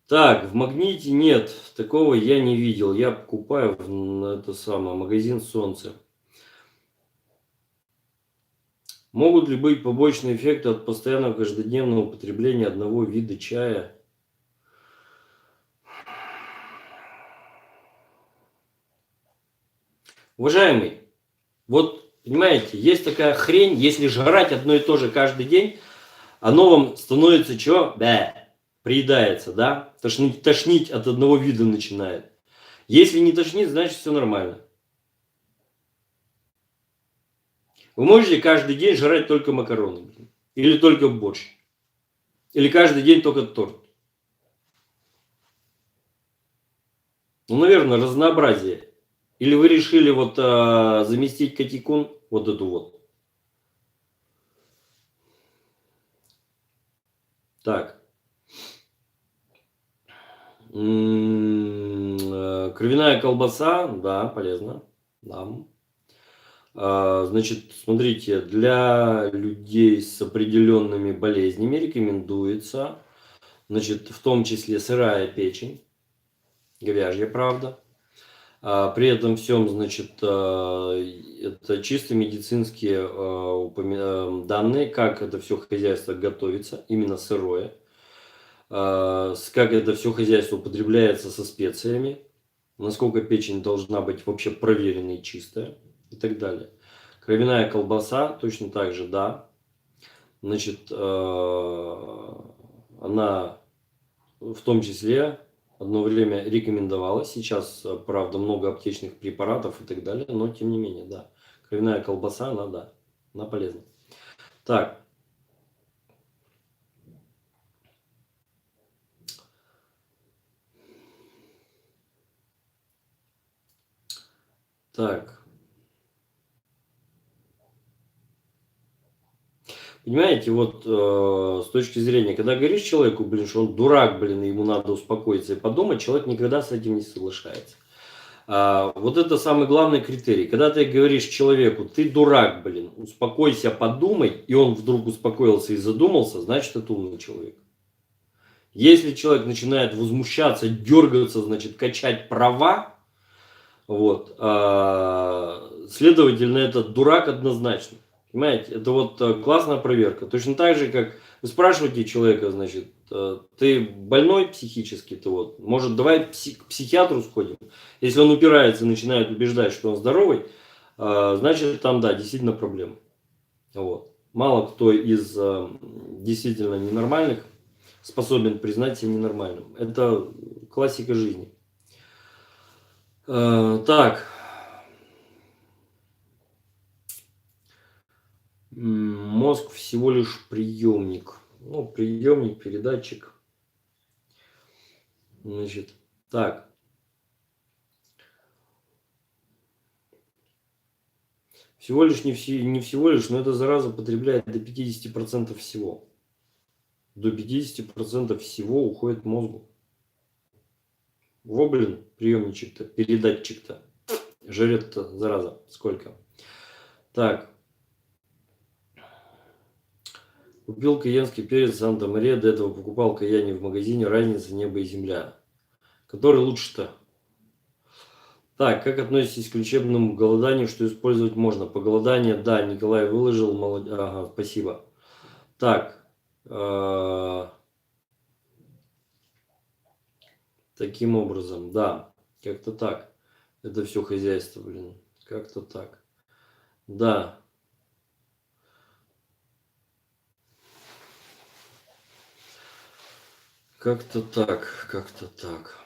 Так, в Магните нет, такого я не видел. Я покупаю это самое, магазин Солнце. Могут ли быть побочные эффекты от постоянного каждодневного употребления одного вида чая? Уважаемый, вот, понимаете, есть такая хрень, если жрать одно и то же каждый день, оно вам становится что? Да, приедается, да? Тошнить от одного вида начинает. Если не тошнит, значит все нормально. Вы можете каждый день жрать только макароны, блин, или только борщ, или каждый день только торт. Ну, наверное, разнообразие. Или вы решили вот заместить катикун, вот эту вот. Так. Кровяная колбаса, да, полезно. Да. Значит, смотрите, для людей с определенными болезнями рекомендуется, значит, в том числе сырая печень, говяжья, правда. При этом всем, значит, это чисто медицинские данные, как это все хозяйство готовится, именно сырое, как это все хозяйство употребляется со специями, насколько печень должна быть вообще проверенной и чистая и так далее. Кровяная колбаса точно так же, да. Значит, она в том числе одно время рекомендовалась. Сейчас, правда, много аптечных препаратов и так далее, но тем не менее, да. Кровяная колбаса, она, да, она полезна. Так. Так. Понимаете, вот с точки зрения, когда говоришь человеку, блин, что он дурак, блин, и ему надо успокоиться и подумать, человек никогда с этим не соглашается. Вот это самый главный критерий. Когда ты говоришь человеку, ты дурак, блин, успокойся, подумай, и он вдруг успокоился и задумался, значит, это умный человек. Если человек начинает возмущаться, дергаться, значит, качать права, вот, следовательно, этот дурак однозначно. Понимаете, это вот классная проверка. Точно так же, как вы спрашиваете человека, значит, ты больной психически, ты вот, может, давай к психиатру сходим. Если он упирается и начинает убеждать, что он здоровый, значит, там, да, действительно проблема. Вот. Мало кто из действительно ненормальных способен признать себя ненормальным. Это классика жизни. Так. Мозг всего лишь приемник. Ну, приемник, передатчик. Значит, так. Всего лишь, не всего лишь, но эта зараза потребляет до 50% всего. До 50% всего уходит мозгу. Во, блин, приемничек-то, передатчик-то. Жрет-то, зараза, сколько. Так. Купил каенский перец Санта-Мария, до этого покупал каяне в магазине, разница небо и земля. Который лучше-то? Так, как относитесь к лечебному голоданию, что использовать можно? По голоданию, да, Николай выложил, ага, спасибо. Так, таким образом, да, как-то так. Это все хозяйство, блин, как-то так. Да. Как-то так, как-то так.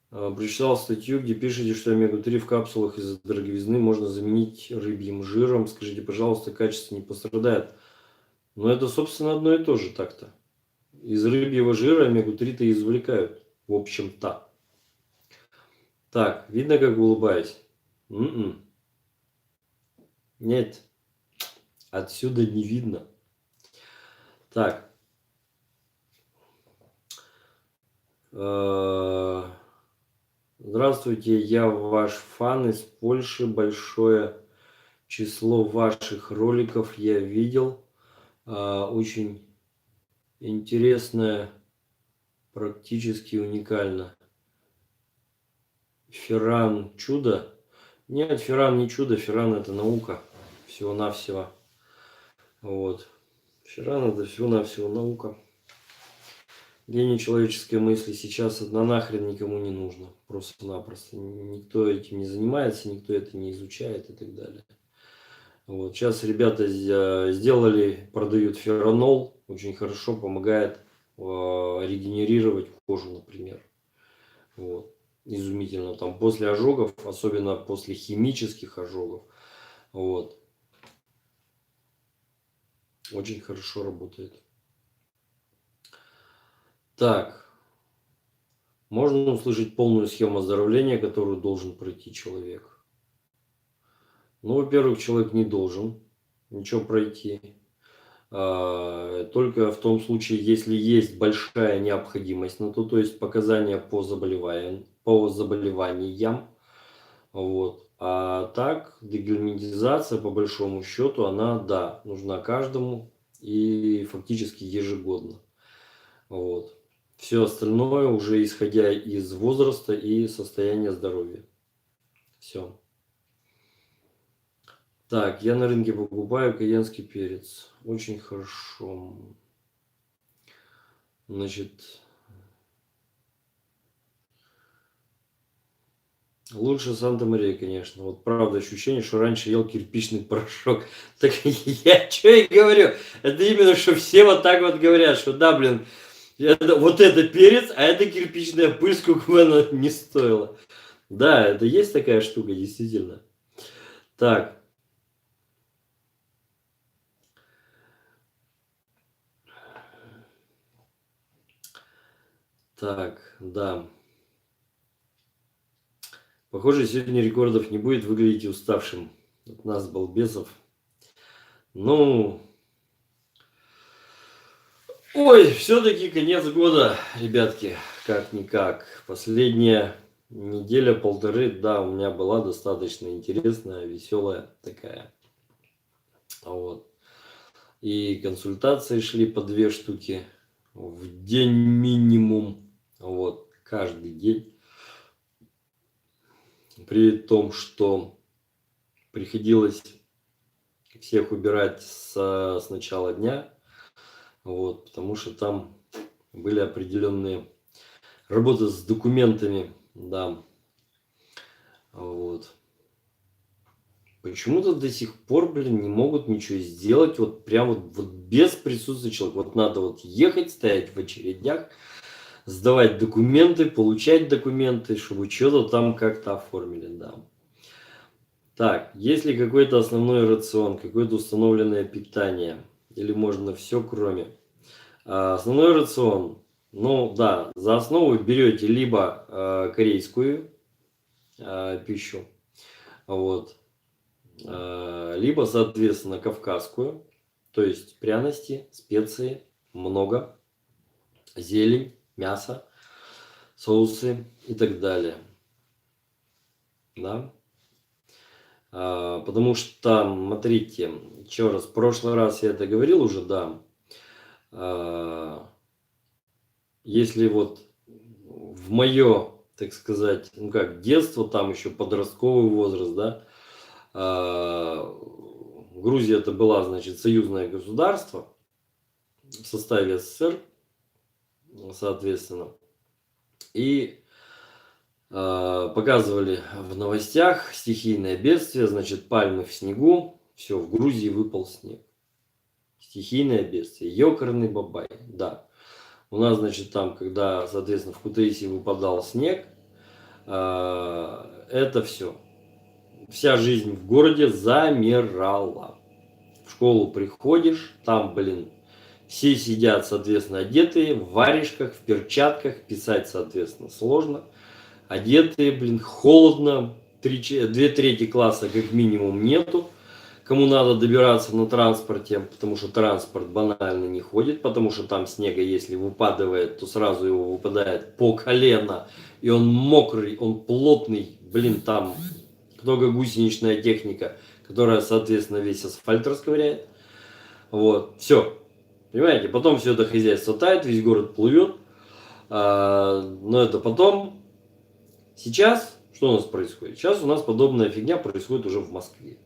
Прочитал статью, где пишете, что омегу-3 в капсулах из-за дороговизны можно заменить рыбьим жиром. Скажите, пожалуйста, качество не пострадает? Но это, собственно, одно и то же так-то. Из рыбьего жира омегу-3-то извлекают, в общем-то. Так, видно, как улыбаюсь? Нет, отсюда не видно. Так. Здравствуйте, я ваш фан из Польши. Большое число ваших роликов я видел. Очень интересно, практически уникально. Ферран чудо? Нет, Ферран не чудо, Ферран это наука. Всего-навсего. Вот. Ферран это всего-навсего наука. Гений человеческой мысли сейчас одна нахрен никому не нужно. Просто-напросто. Никто этим не занимается, никто это не изучает и так далее. Вот. Сейчас ребята сделали, продают ферронол. Очень хорошо помогает регенерировать кожу, например. Вот. Изумительно. Там после ожогов, особенно после химических ожогов. Вот. Очень хорошо работает. Так. Можно услышать полную схему оздоровления, которую должен пройти человек? Ну, во-первых, человек не должен ничего пройти. Только в том случае, если есть большая необходимость на то есть показания по заболеваниям. Вот. А так, дегельминтизация, по большому счету, она, да, нужна каждому и фактически ежегодно. Вот. Все остальное уже исходя из возраста и состояния здоровья. Все. Так, я на рынке покупаю каенский перец. Очень хорошо. Значит, лучше Санта-Мария, конечно. Вот правда ощущение, что раньше ел кирпичный порошок. Так я что и говорю. Это именно, что все вот так вот говорят, что да, блин, вот это перец, а это кирпичная пыль, сколько бы она не стоила. Да, это есть такая штука, действительно. Так. Так, да. Похоже, сегодня рекордов не будет, выглядите уставшим от нас, балбесов. Ну, ой, все-таки конец года, ребятки, как-никак. Последняя неделя-полторы, да, у меня была достаточно интересная, веселая такая. Вот. И консультации шли по 2 штуки в день минимум. Вот, каждый день. При том, что приходилось всех убирать с начала дня. Вот, потому что там были определенные работы с документами, да. Вот. Почему-то до сих пор, блин, не могут ничего сделать, вот прям вот без присутствия человека. Вот надо вот ехать, стоять в очередях, сдавать документы, получать документы, чтобы что-то там как-то оформили, да. Так, есть ли какой-то основной рацион, какое-то установленное питание? Или можно все кроме? Основной рацион, ну да, за основу берете либо корейскую пищу, вот, либо, соответственно, кавказскую, то есть пряности, специи, много, зелень, мясо, соусы и так далее. Да? Потому что, смотрите, еще раз, в прошлый раз я это говорил уже, да, Если вот в мое, так сказать, ну как, детство, там еще подростковый возраст, да, Грузия это была, значит, союзное государство в составе СССР, соответственно, и показывали в новостях стихийное бедствие, значит, пальмы в снегу, все, в Грузии выпал снег. Стихийное бедствие, ёкарный бабай, да. У нас, значит, там, когда, соответственно, в Кутаиси выпадал снег, это все. Вся жизнь в городе замирала. В школу приходишь, там, блин, все сидят, соответственно, одетые, в варежках, в перчатках, писать, соответственно, сложно. Одетые, блин, холодно, 2/3 класса как минимум нету. Кому надо добираться на транспорте, потому что транспорт банально не ходит, потому что там снега, если выпадает, то сразу его выпадает по колено, и он мокрый, он плотный, блин, там многогусеничная техника, которая, соответственно, весь асфальт расковыряет. Вот, все. Понимаете, потом все это хозяйство тает, весь город плывет. Но это потом. Сейчас что у нас происходит? Сейчас у нас подобная фигня происходит уже в Москве.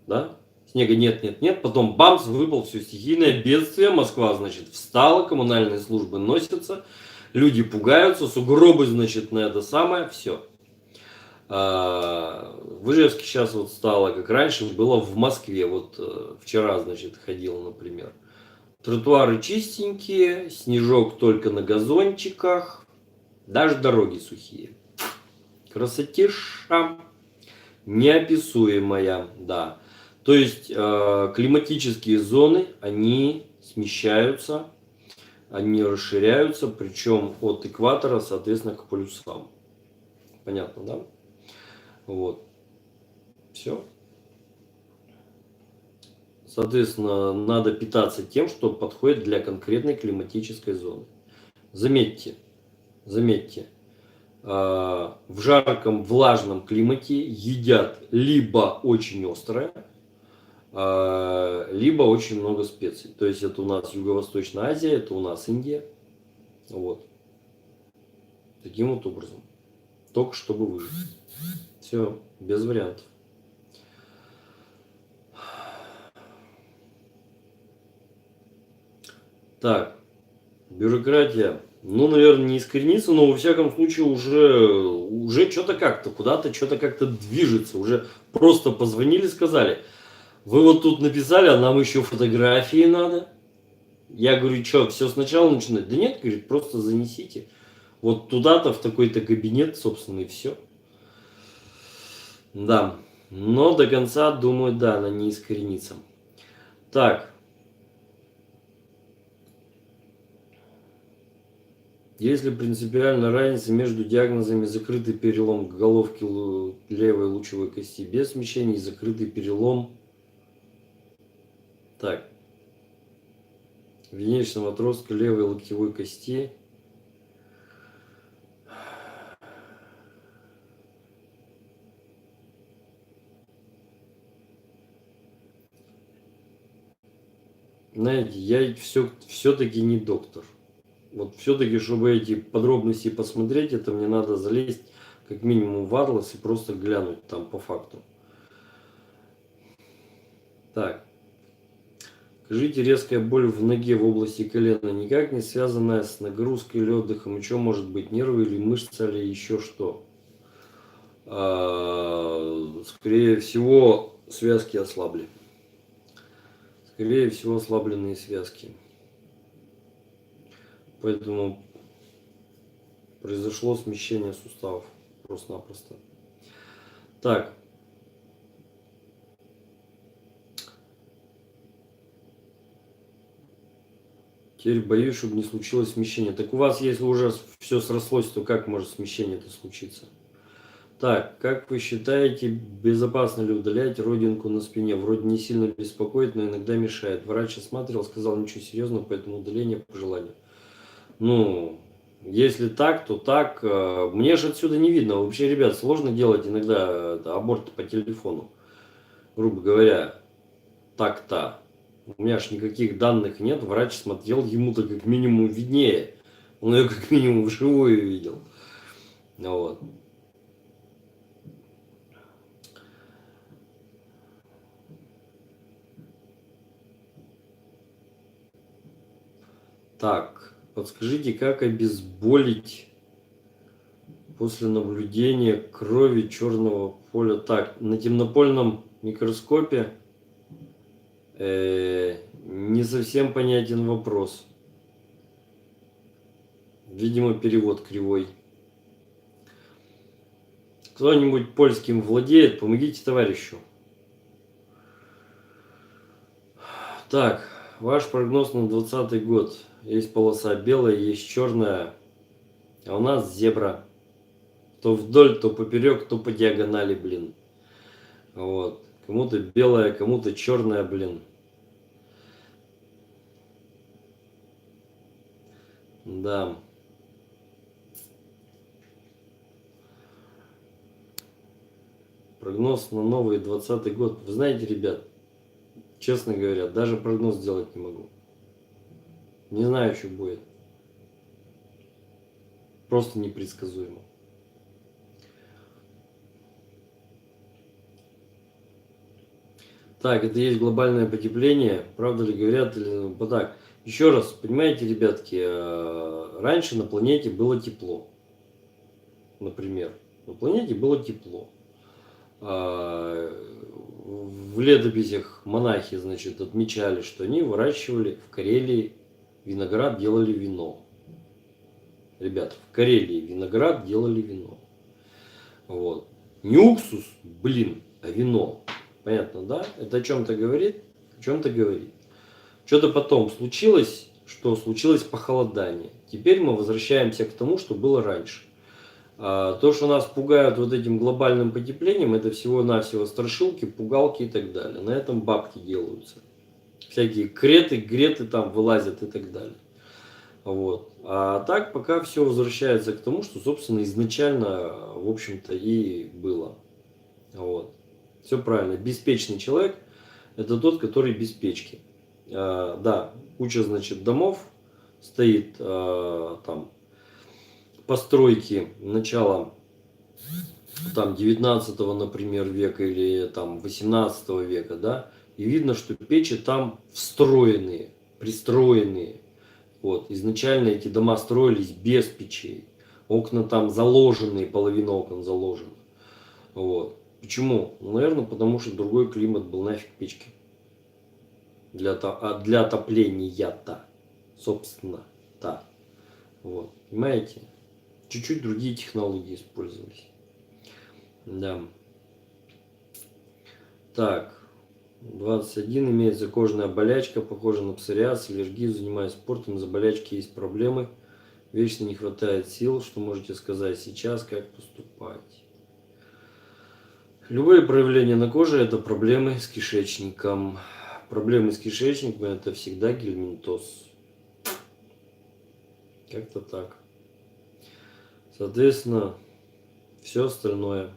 Да? Снега нет, потом бамс, выпал, все стихийное бедствие, Москва, значит, встала, коммунальные службы носятся, люди пугаются, сугробы, значит, на это самое, все. В Ижевске сейчас вот стало, как раньше было в Москве, вот вчера, значит, ходил, например. Тротуары чистенькие, снежок только на газончиках, даже дороги сухие. Красотиша неописуемая, да. То есть климатические зоны, они смещаются, они расширяются, причем от экватора, соответственно, к полюсам. Понятно, да? Вот. Все. Соответственно, надо питаться тем, что подходит для конкретной климатической зоны. Заметьте, в жарком влажном климате едят либо очень острое, либо очень много специй. То есть это у нас Юго-Восточная Азия, это у нас Индия. Вот. Таким вот образом. Только чтобы выжить. Все, без вариантов. Так, бюрократия. Ну, наверное, не искоренится, но во всяком случае уже что-то как-то, куда-то что-то как-то движется. Уже просто позвонили, сказали, вы вот тут написали, а нам еще фотографии надо. Я говорю, что, все сначала начинать? Да нет, говорит, просто занесите. Вот туда-то, в такой-то кабинет, собственно, и все. Да, но до конца, думаю, да, она не искоренится. Так. Есть ли принципиальная разница между диагнозами закрытый перелом головки левой лучевой кости без смещения и закрытый перелом так, венечного отростка левой локтевой кости? Знаете, я все-таки не доктор. Вот все-таки, чтобы эти подробности посмотреть, это мне надо залезть как минимум в атлас и просто глянуть там по факту. Так. Скажите, резкая боль в ноге в области колена никак не связанная с нагрузкой или отдыхом? И что может быть? Нервы или мышцы или еще что? Скорее всего, связки ослабли. Скорее всего, ослабленные связки. Поэтому произошло смещение суставов просто-напросто. Так. Теперь боюсь, чтобы не случилось смещение. Так у вас, если уже все срослось, то как может смещение-то случиться? Так, как вы считаете, безопасно ли удалять родинку на спине? Вроде не сильно беспокоит, но иногда мешает. Врач осматривал, сказал ничего серьезного, поэтому удаление по желанию. Ну, если так, то так. Мне же отсюда не видно. Вообще, ребят, сложно делать иногда аборт по телефону. Грубо говоря, так-то. У меня ж никаких данных нет. Врач смотрел, ему-то как минимум виднее. Он ее как минимум вживую видел. Вот. Так, подскажите, как обезболить после наблюдения крови черного поля? Так, на темнопольном микроскопе не совсем понятен вопрос. Видимо, перевод кривой. Кто-нибудь польским владеет? Помогите товарищу. Так, ваш прогноз на 2020 год. Есть полоса белая, есть черная, а у нас зебра. То вдоль, то поперек, то по диагонали, блин. Вот. Кому-то белая, кому-то черная, блин. Да. Прогноз на новый 2020 год. Вы знаете, ребят, честно говоря, даже прогноз сделать не могу. Не знаю, что будет. Просто непредсказуемо. Так, это есть глобальное потепление. Правда ли говорят или так? Еще раз, понимаете, ребятки, раньше на планете было тепло. Например, на планете было тепло. В летописях монахи, значит, отмечали, что они выращивали в Карелии виноград, делали вино. Ребята, в Карелии виноград делали вино. Вот. Не уксус, блин, а вино. Понятно, да? Это о чем-то говорит? О чем-то говорит. Что-то потом случилось, что случилось похолодание. Теперь мы возвращаемся к тому, что было раньше. То, что нас пугают вот этим глобальным потеплением, это всего-навсего страшилки, пугалки и так далее. На этом бабки делаются. Всякие креты, греты там вылазят и так далее. Вот. А так пока все возвращается к тому, что, собственно, изначально, в общем-то, и было. Вот. Все правильно. Беспечный человек – это тот, который без печки. Да, куча, значит, домов стоит там, постройки начала там 19-го, например, века или там 18 века, да, и видно, что печи там встроенные, пристроенные. Вот. Изначально эти дома строились без печей. Окна там заложенные, половина окон заложена. Вот. Почему? Ну, наверное, потому что другой климат был, нафиг печки. Для отопления-то, собственно-то. Вот. Понимаете? Чуть-чуть другие технологии использовались. Да. Так. 21. Имеется кожная болячка, похожа на псориаз, аллергию, занимаюсь спортом, из-за болячки есть проблемы. Вечно не хватает сил. Что можете сказать сейчас, как поступать? Любые проявления на коже – это проблемы с кишечником. Проблемы с кишечником – это всегда гельминтоз. Как-то так. Соответственно, все остальное.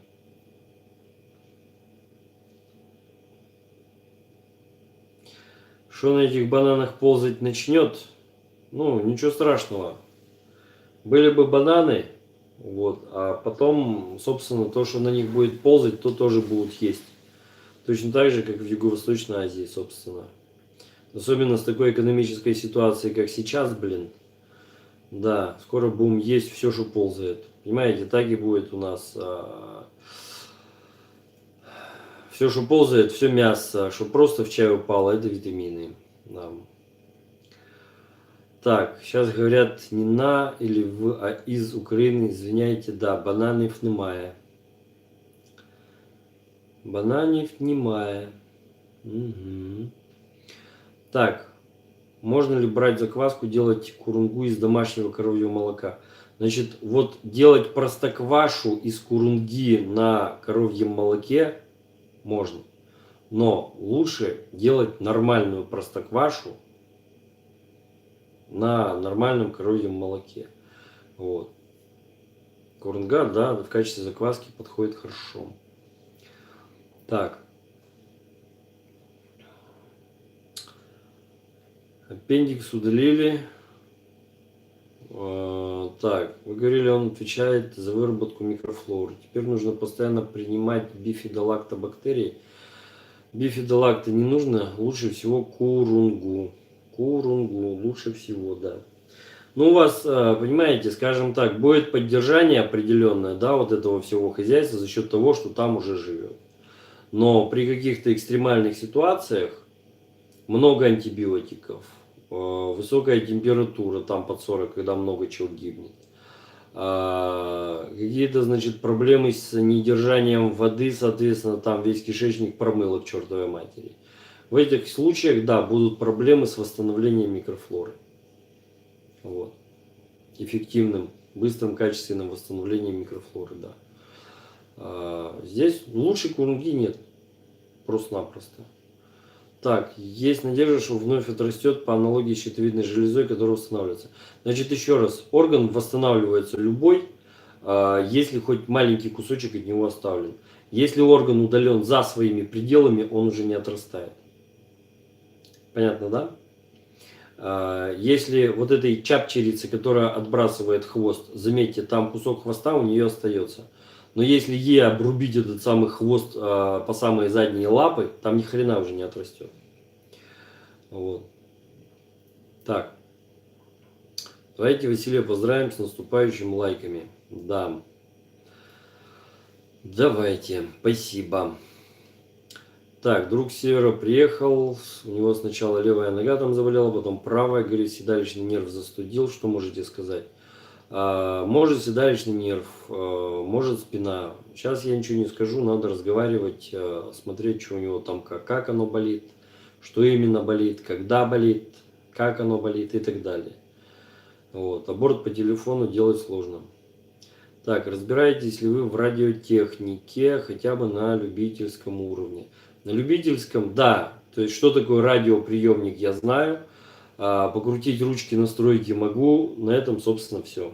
Что на этих бананах ползать начнет? Ну, ничего страшного. Были бы бананы, вот, а потом, собственно, то, что на них будет ползать, то тоже будут есть. Точно так же, как в Юго-Восточной Азии, собственно. Особенно с такой экономической ситуацией, как сейчас, блин. Да, скоро будем есть все, что ползает. Понимаете, так и будет у нас. Все, что ползает, все мясо, что просто в чай упало, это витамины. Да. Так, сейчас говорят не на или в, а из Украины, извиняйте, да, бананов немає. Бананів немає. Угу. Так, можно ли брать закваску, делать курунгу из домашнего коровьего молока? Значит, вот делать простоквашу из курунги на коровьем молоке можно. Но лучше делать нормальную простоквашу на нормальном коровьем молоке. Вот. Курунга, да, в качестве закваски подходит хорошо. Так. Аппендикс удалили. Так, вы говорили, он отвечает за выработку микрофлоры. Теперь нужно постоянно принимать бифидолактобактерии. Бифидолакта не нужно, лучше всего курунгу. Курунгу лучше всего, да. Ну, у вас, понимаете, скажем так, будет поддержание определенное, да, вот этого всего хозяйства за счет того, что там уже живет. Но при каких-то экстремальных ситуациях много антибиотиков, высокая температура, там под 40, когда много чего гибнет. Какие-то, значит, проблемы с недержанием воды, соответственно, там весь кишечник промыло к чертовой матери. В этих случаях, да, будут проблемы с восстановлением микрофлоры. Вот. Эффективным, быстрым, качественным восстановлением микрофлоры, да. Здесь лучше курунги нет. Просто-напросто. Так, есть надежда, что вновь отрастет по аналогии с щитовидной железой, которая восстанавливается. Значит, еще раз, орган восстанавливается любой, если хоть маленький кусочек от него оставлен. Если орган удален за своими пределами, он уже не отрастает. Понятно, да? Если вот этой чапчерицы, которая отбрасывает хвост, заметьте, там кусок хвоста у нее остается. Но если ей обрубить этот самый хвост по самые задние лапы, там ни хрена уже не отрастет. Вот. Так. Давайте Василия поздравим с наступающими лайками. Да. Давайте. Спасибо. Так, друг с севера приехал. У него сначала левая нога там заболела, потом правая, говорит, седалищный нерв застудил. Что можете сказать? Может седалищный нерв, может спина. Сейчас я ничего не скажу, надо разговаривать, смотреть, что у него там, как оно болит, что именно болит, когда болит, как оно болит и так далее. Вот. Аборт по телефону делать сложно. Так, разбираетесь ли вы в радиотехнике хотя бы на любительском уровне? На любительском, да. То есть, что такое радиоприемник, я знаю. Покрутить ручки настройки могу. На этом, собственно, все.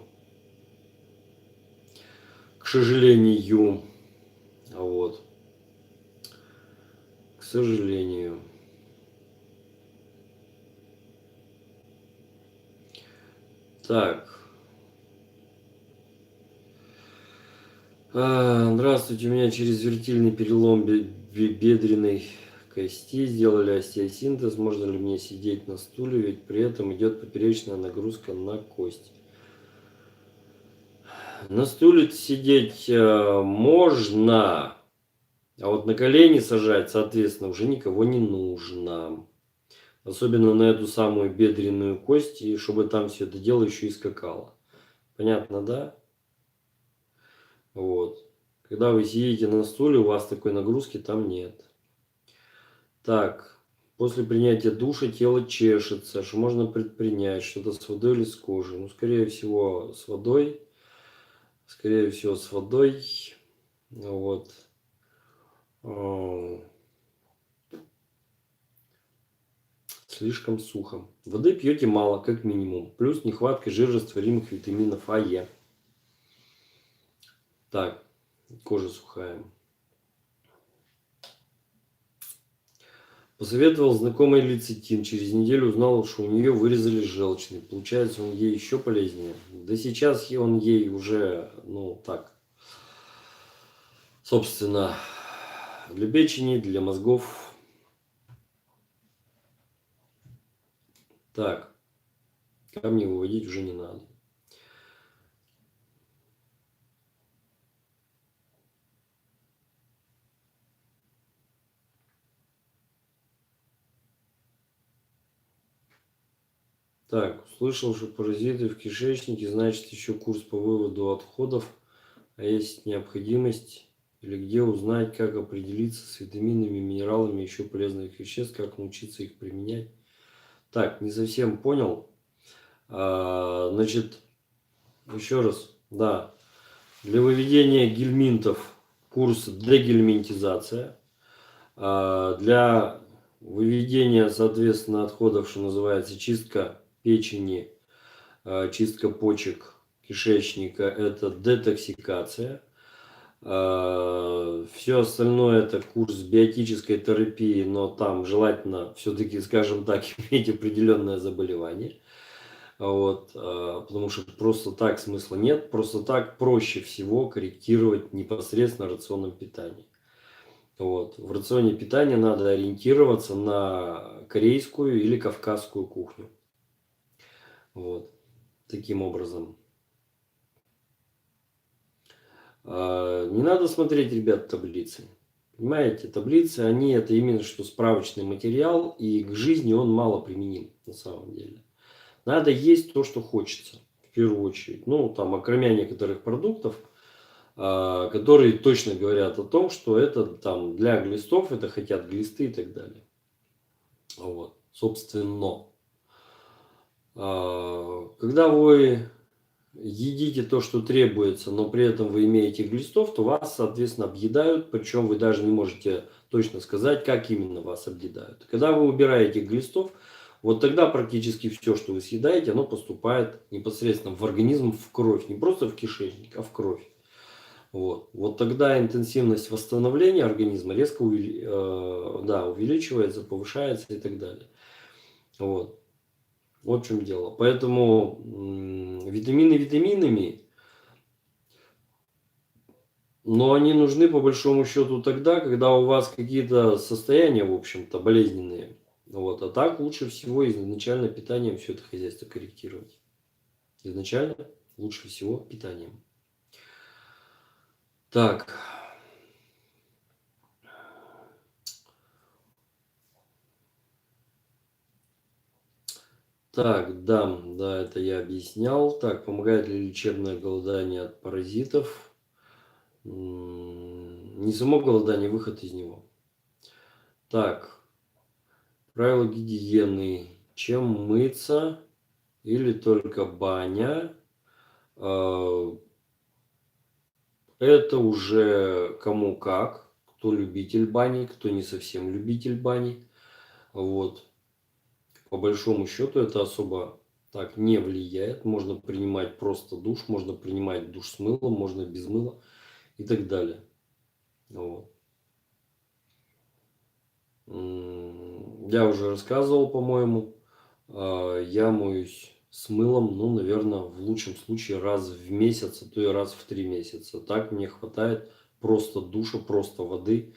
К сожалению. Вот. К сожалению. Так. Здравствуйте, у меня через вертильный перелом бедренной кости сделали остеосинтез. Можно ли мне сидеть на стуле, ведь при этом идет поперечная нагрузка на кость? На стуле сидеть можно, а вот на колени сажать, соответственно, уже никого не нужно. Особенно на эту самую бедренную кость, и чтобы там все это дело еще и скакало. Понятно, да? Вот. Когда вы сидите на стуле, у вас такой нагрузки там нет. Так, после принятия душа тело чешется. Что можно предпринять? Что-то с водой или с кожей? Ну, скорее всего, с водой. Скорее всего, с водой. Вот. Слишком сухо. Воды пьете мало, как минимум. Плюс нехватка жирорастворимых витаминов А, Е. Так, кожа сухая. Посоветовал знакомый лецитин. Через неделю узнал, что у нее вырезали желчный. Получается, он ей еще полезнее. Да сейчас он ей уже, ну так, собственно, для печени, для мозгов. Так, камни выводить уже не надо. Так, услышал, что паразиты в кишечнике, значит еще курс по выводу отходов. А есть необходимость или где узнать, как определиться с витаминами, минералами, еще полезных веществ, как научиться их применять. Так, не совсем понял. Значит, еще раз, да, для выведения гельминтов курс дегельминтизация. Для выведения, соответственно, отходов, что называется, чистка печени, чистка почек, кишечника, это детоксикация. Все остальное это курс биотической терапии, но там желательно все-таки, скажем так, иметь определенное заболевание. Вот, потому что просто так смысла нет, просто так проще всего корректировать непосредственно рационным питанием. Вот. В рационе питания надо ориентироваться на корейскую или кавказскую кухню. Вот. Таким образом. Не надо смотреть, ребят, таблицы. Понимаете, таблицы, они это именно что справочный материал, и к жизни он мало применим на самом деле. Надо есть то, что хочется, в первую очередь. Ну, там, окромя некоторых продуктов, которые точно говорят о том, что это там для глистов, это хотят глисты и так далее. Вот, собственно. Когда вы едите то, что требуется, но при этом вы имеете глистов, то вас, соответственно, объедают, причем вы даже не можете точно сказать, как именно вас объедают. Когда вы убираете глистов, вот тогда практически все, что вы съедаете, оно поступает непосредственно в организм, в кровь, не просто в кишечник, а в кровь. Вот тогда интенсивность восстановления организма резко увеличивается, повышается и так далее. Вот в чем дело. Поэтому витамины витаминами, но они нужны по большому счету тогда, когда у вас какие-то состояния, в общем-то, болезненные. Вот. А так лучше всего изначально питанием все это хозяйство корректировать. Изначально лучше всего питанием. Так. Так, да, это я объяснял. Так, помогает ли лечебное голодание от паразитов? Не само голодание, выход из него. Так, правила гигиены. Чем мыться или только баня? Это уже кому как. Кто любитель бани, кто не совсем любитель бани. Вот. По большому счету это особо так не влияет. Можно принимать просто душ, можно принимать душ с мылом, можно без мыла и так далее. Вот. Я уже рассказывал, по-моему, я моюсь с мылом, ну, наверное, в лучшем случае раз в месяц, а то и раз в 3 месяца. Так мне хватает просто душа, просто воды.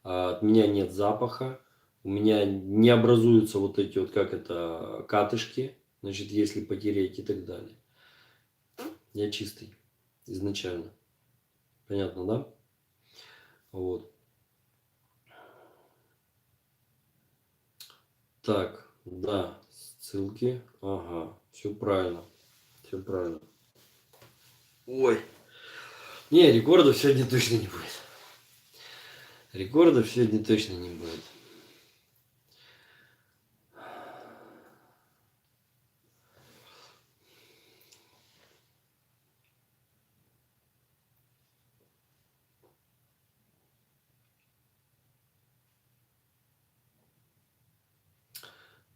От меня нет запаха, у меня не образуются вот эти вот, как это, катышки, значит, если потереть и так далее. Я чистый изначально. Понятно, да? Вот. Так, да, ссылки. Ага, все правильно. Все правильно. Ой. Не, рекордов сегодня точно не будет. Рекордов сегодня точно не будет.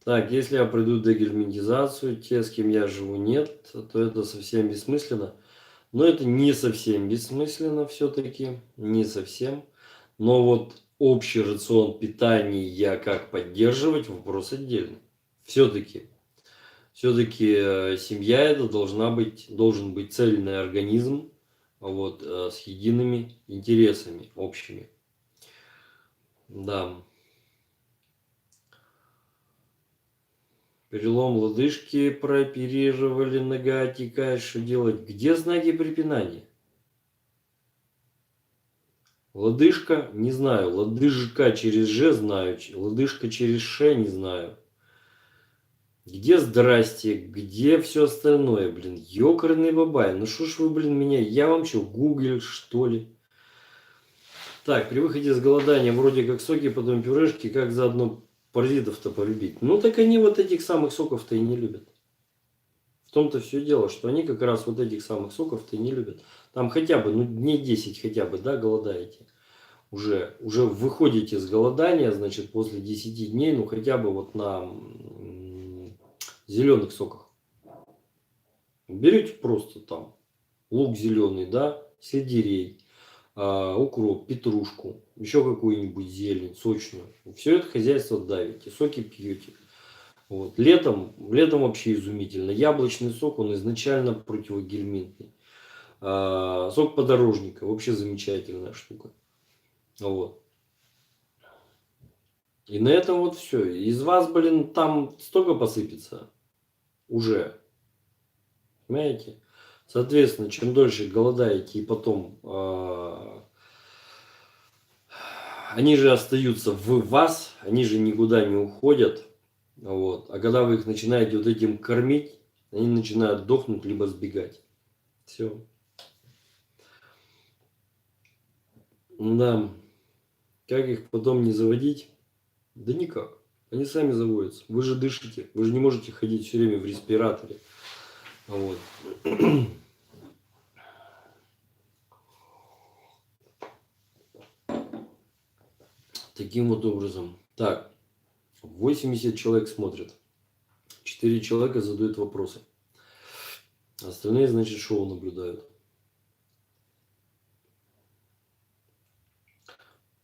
Так, если я пройду дегельминтизацию, те, с кем я живу, нет, то это совсем бессмысленно. Но это не совсем бессмысленно все-таки, не совсем. Но вот общий рацион питания как поддерживать, вопрос отдельный. Все-таки семья это должен быть цельный организм, вот, с едиными интересами общими. Да. Перелом лодыжки прооперировали, нога отекает, что делать? Где знаки препинания? Лодыжка, не знаю. Лодыжка через Ж знаю. Лодыжка через Ш не знаю. Где здрасте? Где все остальное, блин? Ёкарный бабай. Ну что ж вы, блин, меня... Я вам что, гуглил, что ли? Так, при выходе из голодания вроде как соки, потом пюрешки, как заодно паразитов-то полюбить? Ну так они вот этих самых соков-то и не любят. В том-то все дело, что они как раз вот этих самых соков-то и не любят. Там хотя бы, ну дней 10 хотя бы, да, голодаете. Уже выходите с голодания, значит, после 10 дней, ну хотя бы вот на зеленых соках. Берете просто там лук зеленый, да, сельдерей, укроп, петрушку, еще какую-нибудь зелень сочную. Все это хозяйство давите, соки пьете. Вот. Летом вообще изумительно. Яблочный сок, он изначально противогельминтный. Сок подорожника, вообще замечательная штука. Вот. И на этом вот все. Из вас, блин, там столько посыпется уже. Понимаете? Соответственно, чем дольше голодаете и потом они же остаются в вас, они же никуда не уходят. Вот. А когда вы их начинаете вот этим кормить, они начинают дохнуть либо сбегать. Все. Да. Как их потом не заводить? Да никак. Они сами заводятся. Вы же дышите. Вы же не можете ходить все время в респираторе. Вот. Таким вот образом. Так. 80 человек смотрят. 4 человека задают вопросы. Остальные, значит, шоу наблюдают.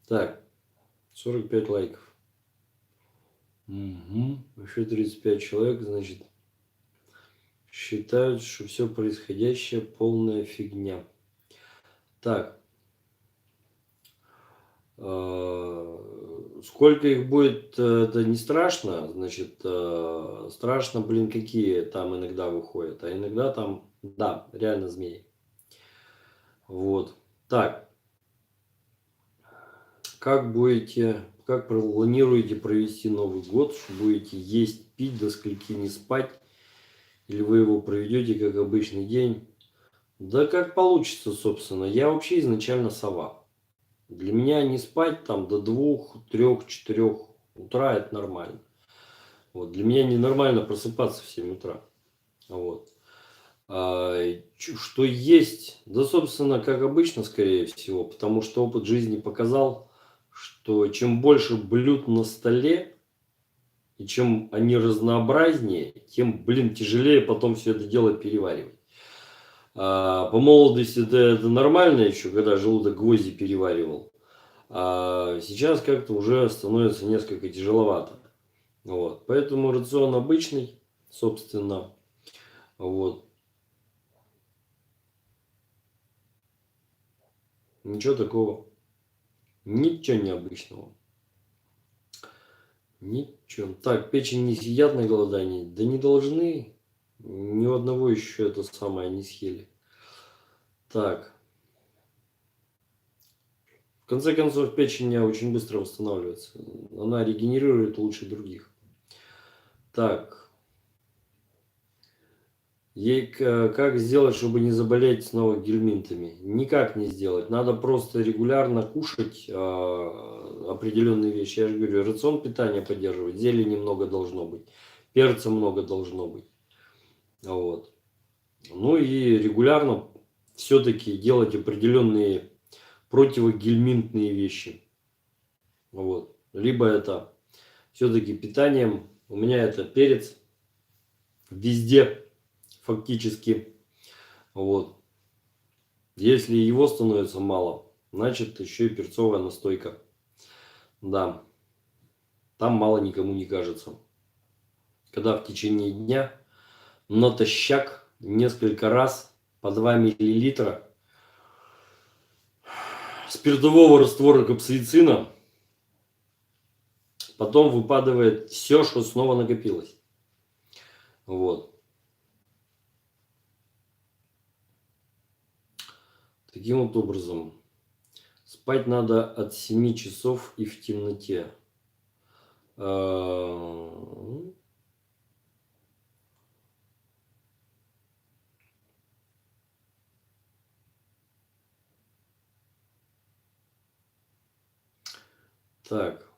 Так. 45 лайков. Угу. Еще 35 человек, значит, считают, что все происходящее полная фигня. Так. Сколько их будет, это не страшно. Значит, страшно, блин, какие там иногда выходят. А иногда там, да, реально змеи. Вот. Так. Как планируете провести Новый год? Что будете есть, пить, до скольки не спать? Или вы его проведете как обычный день? Да как получится, собственно. Я вообще изначально сова. Для меня не спать там до 2, 3, 4 утра это нормально. Вот. Для меня ненормально просыпаться в 7 утра. Вот. Что есть? Да, собственно, как обычно, скорее всего. Потому что опыт жизни показал, что чем больше блюд на столе, и чем они разнообразнее, тем, блин, тяжелее потом все это дело переваривать. По молодости это нормально еще, когда желудок гвозди переваривал. А сейчас как-то уже становится несколько тяжеловато. Вот. Поэтому рацион обычный, собственно. Вот. Ничего такого. Ничего необычного. Ничего. Так, печень не съедят на голодании? Да не должны. Ни у одного еще это самое не съели. Так. В конце концов, печень очень быстро восстанавливается. Она регенерирует лучше других. Так. Как сделать, чтобы не заболеть снова гельминтами? Никак не сделать. Надо просто регулярно кушать определенные вещи. Я же говорю, рацион питания поддерживать. Зелени много должно быть. Перца много должно быть. Вот. Ну и регулярно все-таки делать определенные противогельминтные вещи. Вот. Либо это все-таки питанием. У меня это перец везде фактически. Вот. Если его становится мало, значит еще и перцовая настойка. Да. Там мало никому не кажется. Когда в течение дня натощак несколько раз по 2 миллилитра спиртового раствора капсаицина, потом выпадывает все, что снова накопилось. Вот. Таким вот образом. Спать надо от 7 часов и в темноте. Так.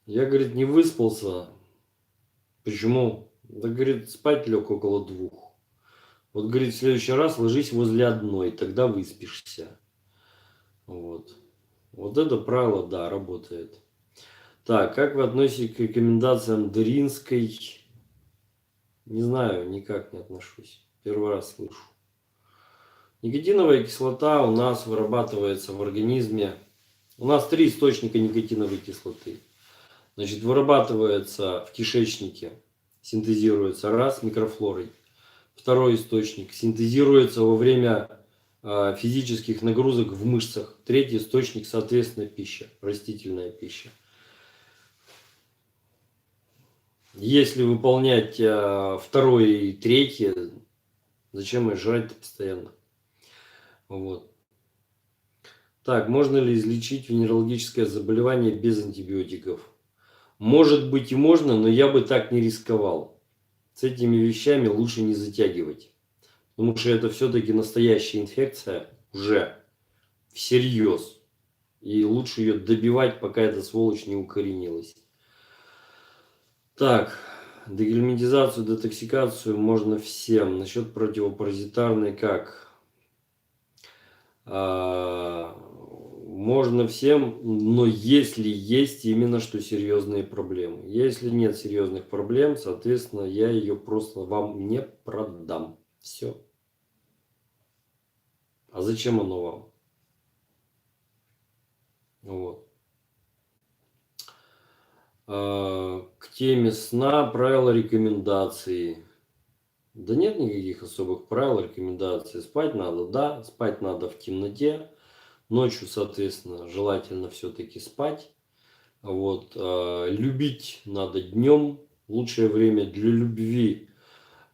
Я, говорит, не выспался. Почему? Да, говорит, спать лег около 2. Вот, говорит, в следующий раз ложись возле 1, тогда выспишься. Вот. Вот это правило, да, работает. Так, как вы относитесь к рекомендациям Дринской Не знаю, никак не отношусь. Первый раз слышу. Никотиновая кислота у нас вырабатывается в организме. У нас 3 источника никотиновой кислоты. Значит, вырабатывается в кишечнике, синтезируется раз микрофлорой. Второй источник синтезируется во время физических нагрузок в мышцах. Третий источник, соответственно, пища, растительная пища. Если выполнять второе и третье, зачем их жрать-то постоянно? Вот. Так, можно ли излечить венерологическое заболевание без антибиотиков? Может быть и можно, но я бы так не рисковал. С этими вещами лучше не затягивать. Потому что это все-таки настоящая инфекция уже всерьез. И лучше ее добивать, пока эта сволочь не укоренилась. Так, дегельминтизацию, детоксикацию можно всем. Насчет противопаразитарной как? Можно всем, но если есть именно что серьезные проблемы. Если нет серьезных проблем, соответственно, я ее просто вам не продам. Все. А зачем оно вам? Вот. К теме сна, правила, рекомендации. Да нет никаких особых правил, рекомендаций. Спать надо, да, спать надо в темноте. Ночью, соответственно, желательно все-таки спать. Вот. Любить надо днем. Лучшее время для любви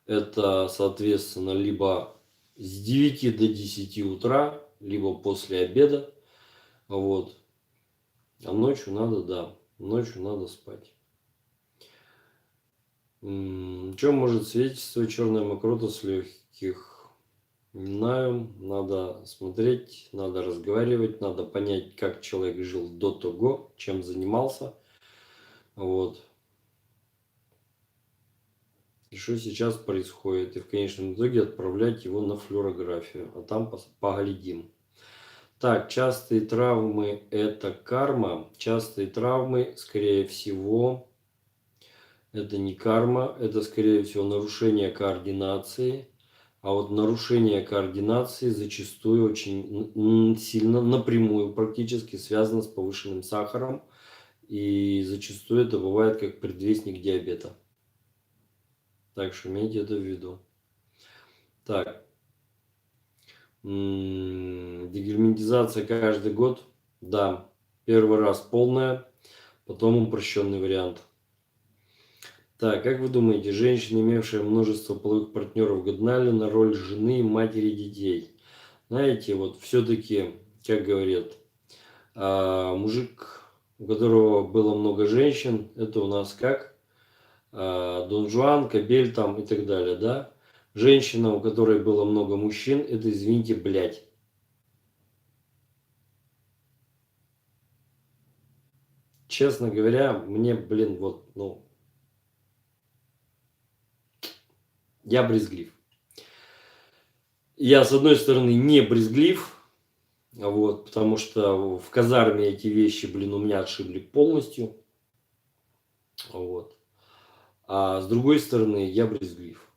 это, соответственно, либо с 9 до 10 утра, либо после обеда. Вот. А ночью надо, да, ночью надо спать. Что может свидетельствовать черная мокрота с легких? Не знаю, надо смотреть, надо разговаривать, надо понять, как человек жил до того, чем занимался. Вот. И что сейчас происходит. И в конечном итоге отправлять его на флюорографию. А там поглядим. Так, частые травмы это карма. Частые травмы, скорее всего, это не карма. Это, скорее всего, нарушение координации. А вот нарушение координации зачастую очень сильно, напрямую практически связано с повышенным сахаром. И зачастую это бывает как предвестник диабета. Так что имейте это в виду. Так. Дегельминтизация каждый год. Да. Первый раз полная, потом упрощенный вариант. Так, как вы думаете, женщина, имевшая множество половых партнеров, годна ли на роль жены и матери детей? Знаете, вот все-таки, как говорят, мужик, у которого было много женщин, это у нас как? Дон Жуан, Кобель там и так далее, да? Женщина, у которой было много мужчин, это, извините, блядь. Честно говоря, мне, блин, вот, ну, я брезглив. Я, с одной стороны, не брезглив, вот, потому что в казарме эти вещи, блин, у меня отшибли полностью. Вот. А с другой стороны, я брезглив.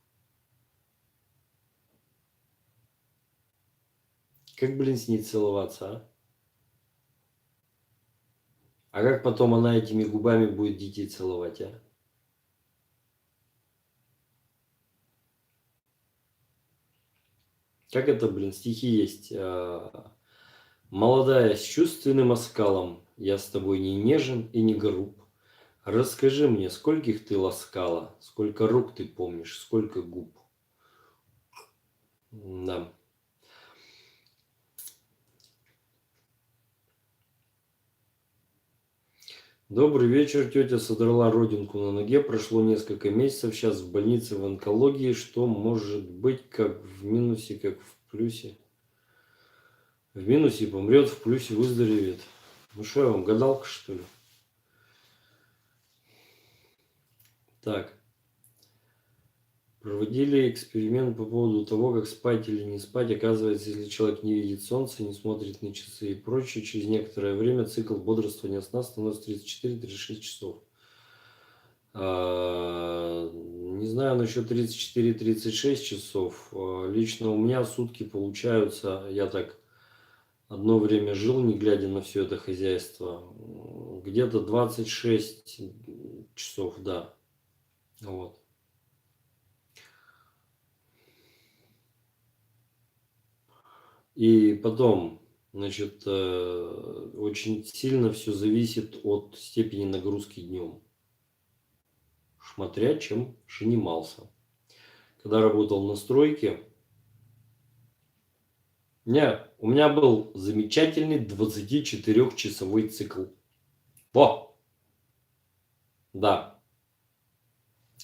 Как, блин, с ней целоваться, а? А как потом она этими губами будет детей целовать, а? Как это, блин, стихи есть. Молодая с чувственным оскалом, я с тобой не нежен и не груб. Расскажи мне, скольких ты ласкала, сколько рук ты помнишь, сколько губ. Да. Добрый вечер, тетя содрала родинку на ноге, прошло несколько месяцев, сейчас в больнице в онкологии, что может быть как в минусе, как в плюсе? В минусе помрет, в плюсе выздоровеет. Ну что, я вам гадалка, что ли? Так. Проводили эксперимент по поводу того, как спать или не спать. Оказывается, если человек не видит солнца, не смотрит на часы и прочее, через некоторое время цикл бодрствования сна становится 34-36 часов. Не знаю насчет 34-36 часов. Лично у меня сутки получаются, я так одно время жил, не глядя на все это хозяйство, где-то 26 часов, да. Вот. И потом, значит, очень сильно все зависит от степени нагрузки днем. Смотря чем занимался. Когда работал на стройке, у меня был замечательный 24-часовой цикл. Во! Да.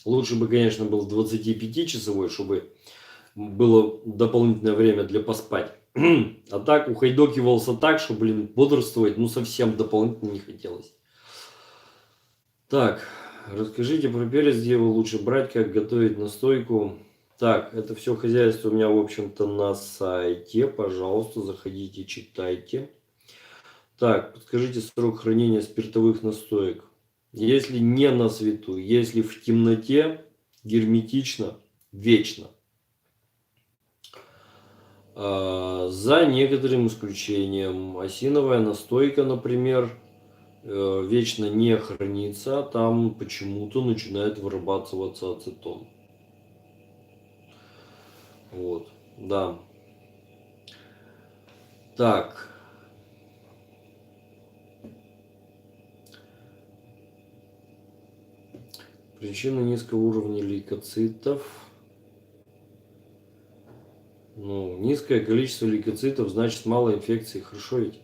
Лучше бы, конечно, был 25-часовой, чтобы было дополнительное время для поспать. А так ухайдокивался так, что, блин, бодрствовать, ну, совсем дополнительно не хотелось. Так, расскажите про перец, где его лучше брать, как готовить настойку. Так, это все хозяйство у меня, в общем-то, на сайте. Пожалуйста, заходите, читайте. Так, подскажите срок хранения спиртовых настоек. Если не на свету, если в темноте, герметично, вечно. За некоторым исключением. Осиновая настойка, например, вечно не хранится, там почему-то начинает вырабатываться ацетон. Вот, да. Так. Причина низкого уровня лейкоцитов. Ну, низкое количество лейкоцитов значит мало инфекций. Хорошо ведь?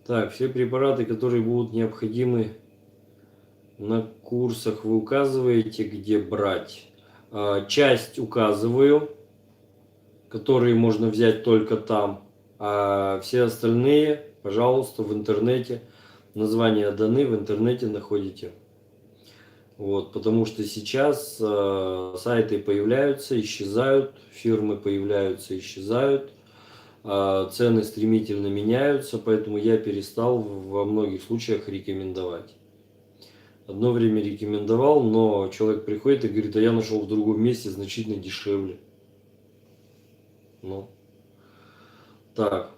Так, все препараты, которые будут необходимы на курсах, вы указываете, где брать? Часть указываю, которые можно взять только там, а все остальные, пожалуйста, в интернете. Названия даны, в интернете находите. Вот, потому что сейчас сайты появляются, исчезают, фирмы появляются, исчезают, цены стремительно меняются, поэтому я перестал во многих случаях рекомендовать. Одно время рекомендовал, но человек приходит и говорит, а я нашел в другом месте значительно дешевле. Ну, так.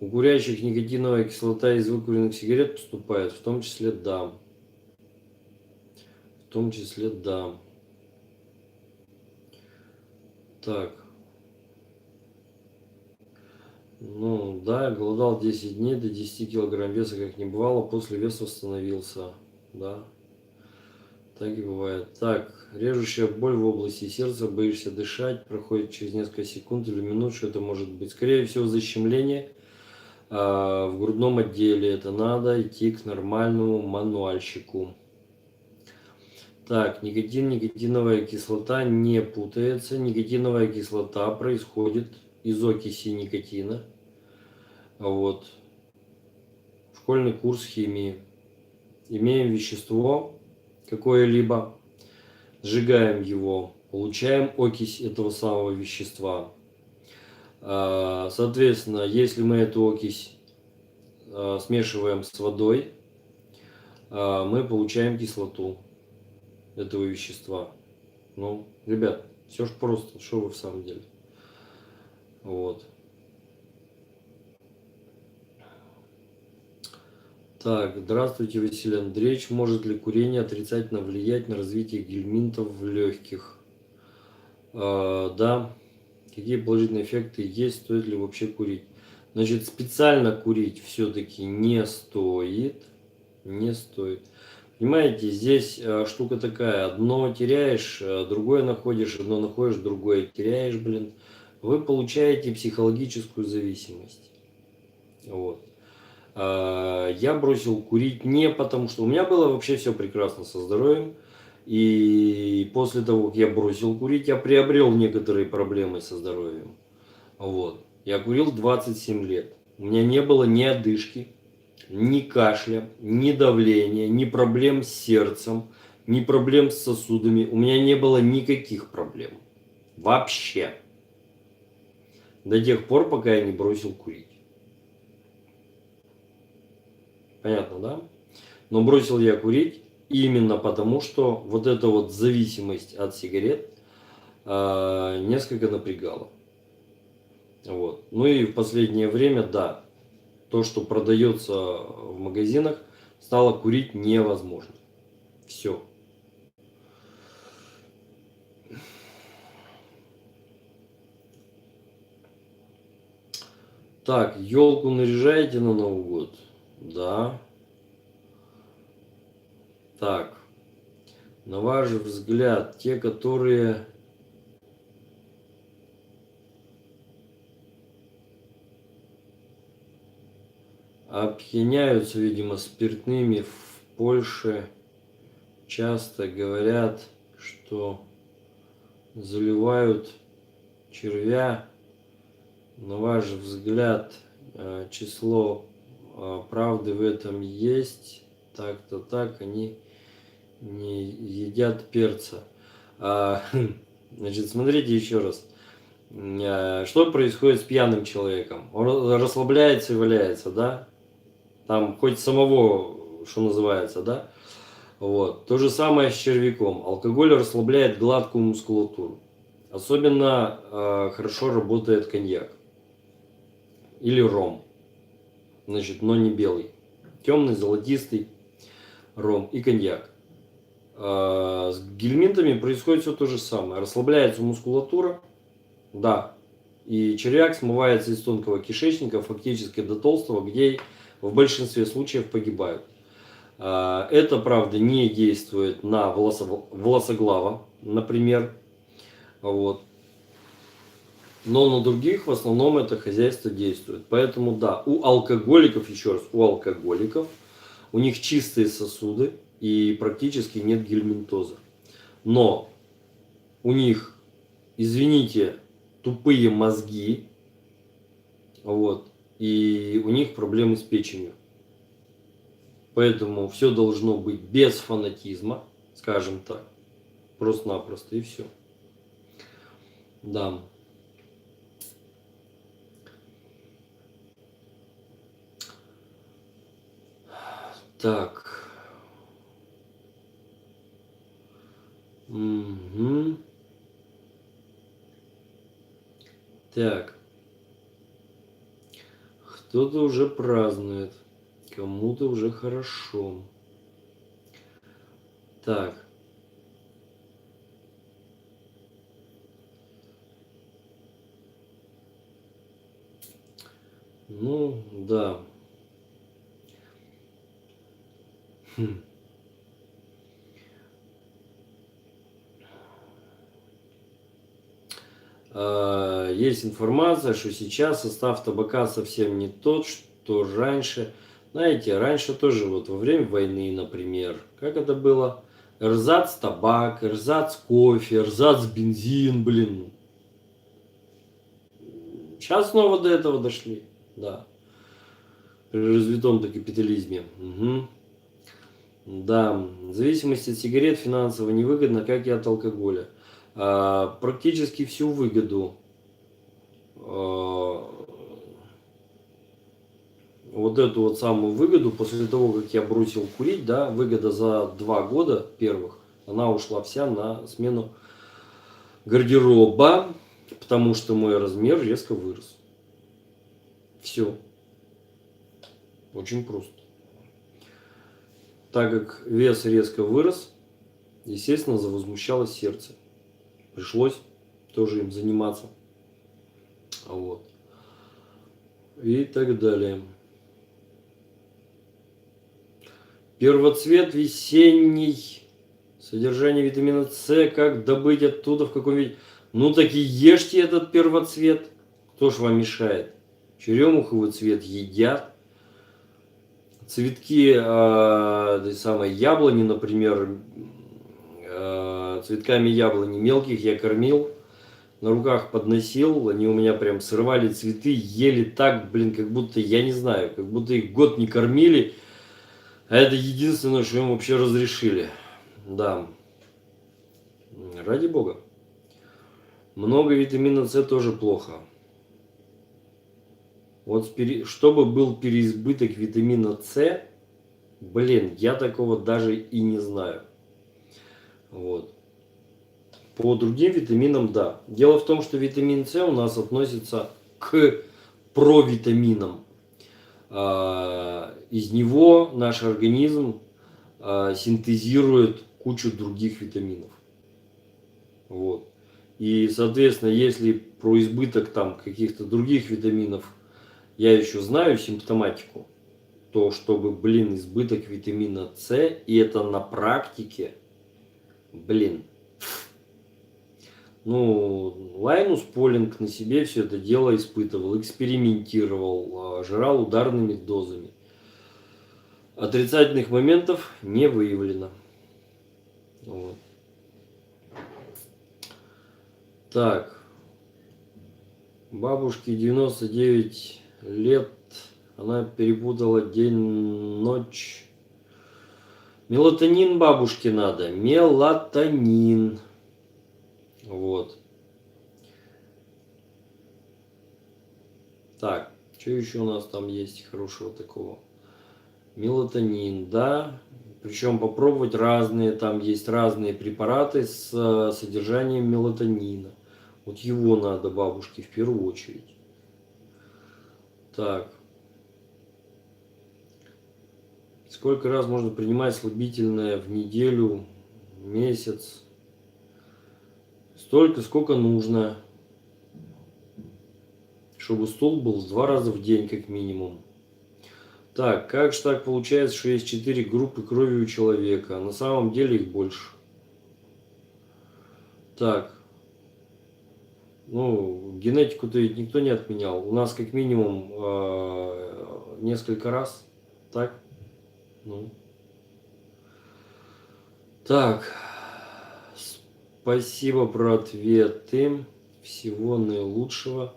У курящих никотиновая кислота из выкуренных сигарет поступает, в том числе да. В том числе да. Так. Ну, да, я голодал 10 дней, до 10 килограмм веса как не бывало, после веса восстановился. Да, так и бывает. Так, режущая боль в области сердца, боишься дышать, проходит через несколько секунд или минут, что это может быть? Скорее всего, защемление в грудном отделе. Это надо идти к нормальному мануальщику. Так, никотин, никотиновая кислота не путается. Никотиновая кислота происходит из окиси никотина. Вот. Школьный курс химии. Имеем вещество какое-либо, сжигаем его, получаем окись этого самого вещества. Соответственно, если мы эту окись смешиваем с водой, мы получаем кислоту этого вещества. Ну, ребят, все ж просто, что вы в самом деле. Вот. Так, здравствуйте, Василий Андреевич. Может ли курение отрицательно влиять на развитие гельминтов в легких? Да. Какие положительные эффекты есть? Стоит ли вообще курить? Значит, специально курить все-таки не стоит. Не стоит. Понимаете, здесь штука такая. Одно теряешь, другое находишь, одно находишь, другое теряешь, блин. Вы получаете психологическую зависимость. Вот. Я бросил курить не потому, что у меня было вообще все прекрасно со здоровьем. И после того, как я бросил курить, я приобрел некоторые проблемы со здоровьем. Вот. Я курил 27 лет. У меня не было ни одышки, ни кашля, ни давления, ни проблем с сердцем, ни проблем с сосудами. У меня не было никаких проблем. Вообще. До тех пор, пока я не бросил курить. Понятно, да? Но бросил я курить именно потому, что вот эта вот зависимость от сигарет несколько напрягала. Вот. Ну и в последнее время, да, то, что продается в магазинах, стало курить невозможно. Все. Так, елку наряжаете на Новый год? Да. Так, на ваш взгляд, те, которые опьяняются, видимо, спиртными в Польше, часто говорят, что заливают червя. На ваш взгляд, число правды в этом есть? Так-то так, они не едят перца. Значит, смотрите еще раз. Что происходит с пьяным человеком? Он расслабляется и валяется, да? Там хоть самого, что называется, да? Вот. То же самое с червяком. Алкоголь расслабляет гладкую мускулатуру. Особенно хорошо работает коньяк. Или ром. Значит, но не белый. Темный, золотистый ром и коньяк. С гельминтами происходит все то же самое. Расслабляется мускулатура, да, и червяк смывается из тонкого кишечника фактически до толстого, где в большинстве случаев погибают. Это, правда, не действует на волосоглава, например, вот. Но на других в основном это хозяйство действует. Поэтому, да, у алкоголиков, еще раз, у алкоголиков, у них чистые сосуды и практически нет гельминтоза. Но у них, извините, тупые мозги, вот, и у них проблемы с печенью. Поэтому все должно быть без фанатизма, скажем так, просто-напросто, и все. Да. Так. Угу. Так. Кто-то уже празднует. Кому-то уже хорошо. Так. Ну, да. Есть информация, что сейчас состав табака совсем не тот, что раньше. Знаете, раньше тоже вот во время войны, например, как это было? Эрзац табак, эрзац кофе, эрзац бензин, блин. Сейчас снова до этого дошли, да. При развитом-то капитализме. Угу. Да, в зависимости от сигарет финансово невыгодно, как и от алкоголя. Практически всю выгоду вот эту вот самую выгоду после того, как я бросил курить, да, выгода за 2 года первых, она ушла вся на смену гардероба, потому что мой размер резко вырос. Все. Очень просто. Так как вес резко вырос, естественно, завозмущалось сердце. Пришлось тоже им заниматься. Вот. И так далее. Первоцвет весенний. Содержание витамина С. Как добыть оттуда, в каком виде? Ну так и ешьте этот первоцвет. Кто ж вам мешает? Черемуховый цвет едят. Цветки той самой яблони, например, цветками яблони мелких я кормил. На руках подносил, они у меня прям срывали цветы, ели так, блин, как будто, я не знаю, как будто их год не кормили. А это единственное, что им вообще разрешили. Да. Ради бога. Много витамина С тоже плохо. Вот чтобы был переизбыток витамина С, Блин, я такого даже и не знаю. Вот. По другим витаминам, да. Дело в том, что витамин С у нас относится к провитаминам. Из него наш организм синтезирует кучу других витаминов. Вот. И, соответственно, если про избыток там каких-то других витаминов я еще знаю симптоматику, то чтобы, блин, избыток витамина С, и это на практике, блин. Ну, Лайнус Полинг на себе все это дело испытывал, экспериментировал, жрал ударными дозами. Отрицательных моментов не выявлено. Вот. Так. Бабушке 99 лет. Она перепутала день-ночь. Мелатонин бабушке надо. Мелатонин. Вот. Так. Что еще у нас там есть хорошего такого? Мелатонин, да. Причем попробовать разные. Там есть разные препараты с содержанием мелатонина. Вот его надо бабушке в первую очередь. Так. Сколько раз можно принимать слабительное в неделю, месяц? Столько, сколько нужно, чтобы стул был 2 раза в день как минимум. Так, как же так получается, что есть 4 группы крови у человека, а на самом деле их больше? Так, ну, генетику-то ведь никто не отменял. У нас как минимум несколько раз, так? Ну. Так, спасибо про ответы. Всего наилучшего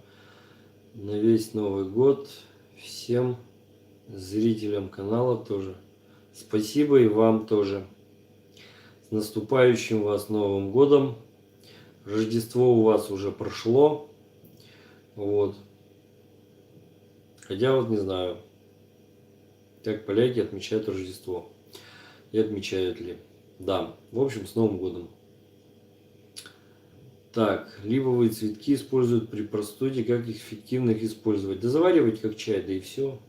на весь Новый год. Всем зрителям канала тоже. Спасибо и вам тоже. С наступающим вас Новым годом. Рождество у вас уже прошло. Вот. Хотя вот не знаю, как поляки отмечают Рождество. И отмечают ли. Да, в общем, с Новым годом. Так, липовые цветки используют при простуде. Как их эффективно их использовать? Да заваривать как чай, да и все.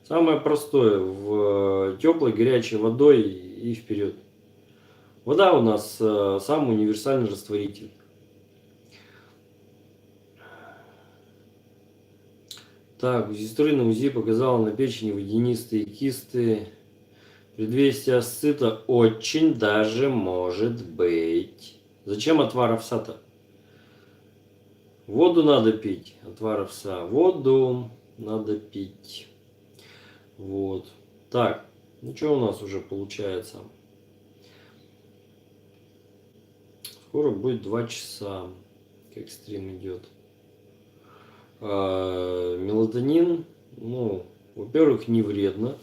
Самое простое, в теплой горячей водой и вперед. Вода у нас самый универсальный растворитель. Так, у сестры на УЗИ показала на печени водянистые кисты. Предвестие асцита очень даже может быть. Зачем отвар овса-то? Воду надо пить, отвар овса. Воду надо пить. Вот. Так, ну что у нас уже получается? Скоро будет 2 часа, как стрим идет. Мелатонин, ну, во-первых, не вредно.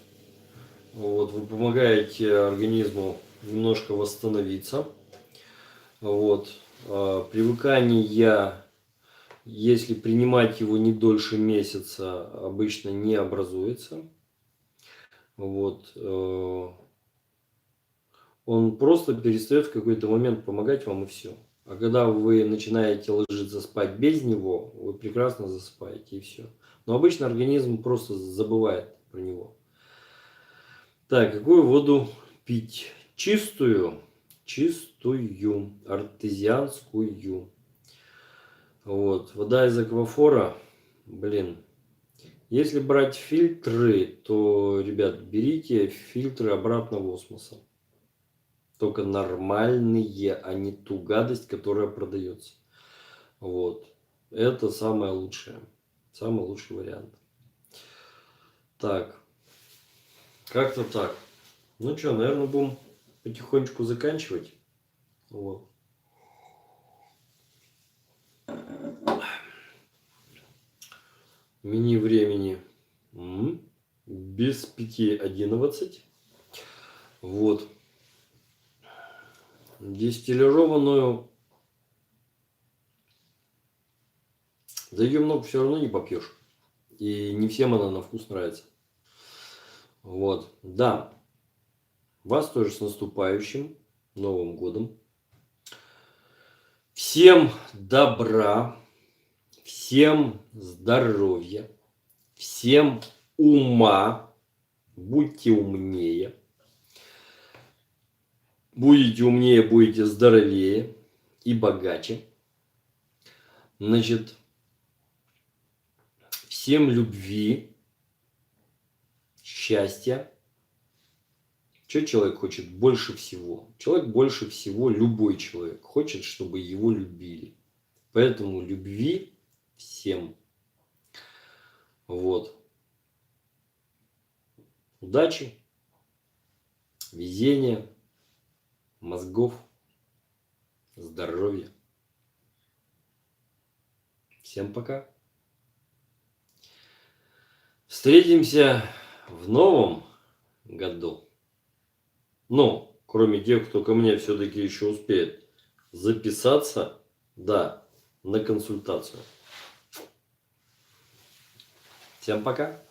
Вот, вы помогаете организму немножко восстановиться. Вот. Привыкание, если принимать его не дольше месяца, обычно не образуется. Вот. Он просто перестает в какой-то момент помогать вам, и все. А когда вы начинаете ложиться спать без него, вы прекрасно засыпаете, и все. Но обычно организм просто забывает про него. Так, какую воду пить? Чистую, артезианскую. Вот, вода из аквафора, блин. Если брать фильтры, то, ребят, берите фильтры обратного осмоса. Только нормальные, а не ту гадость, которая продается. Вот. Это самое лучшее. Самый лучший вариант. Так. Как-то так. Ну что, наверное, будем потихонечку заканчивать. Вот. Мини времени без 5:11. Вот. Дистиллированную. Да ее много все равно не попьешь. И не всем она на вкус нравится. Вот, да. Вас тоже с наступающим Новым годом. Всем добра, всем здоровья, всем ума. Будьте умнее. Будете умнее, будете здоровее и богаче. Значит, всем любви, счастья. Что человек хочет больше всего? Человек больше всего, любой человек, хочет, чтобы его любили. Поэтому любви всем. Вот. Удачи, везения, мозгов, здоровья. Всем пока. Встретимся в новом году. Ну, кроме тех, кто ко мне все-таки еще успеет записаться, да, на консультацию. Всем пока.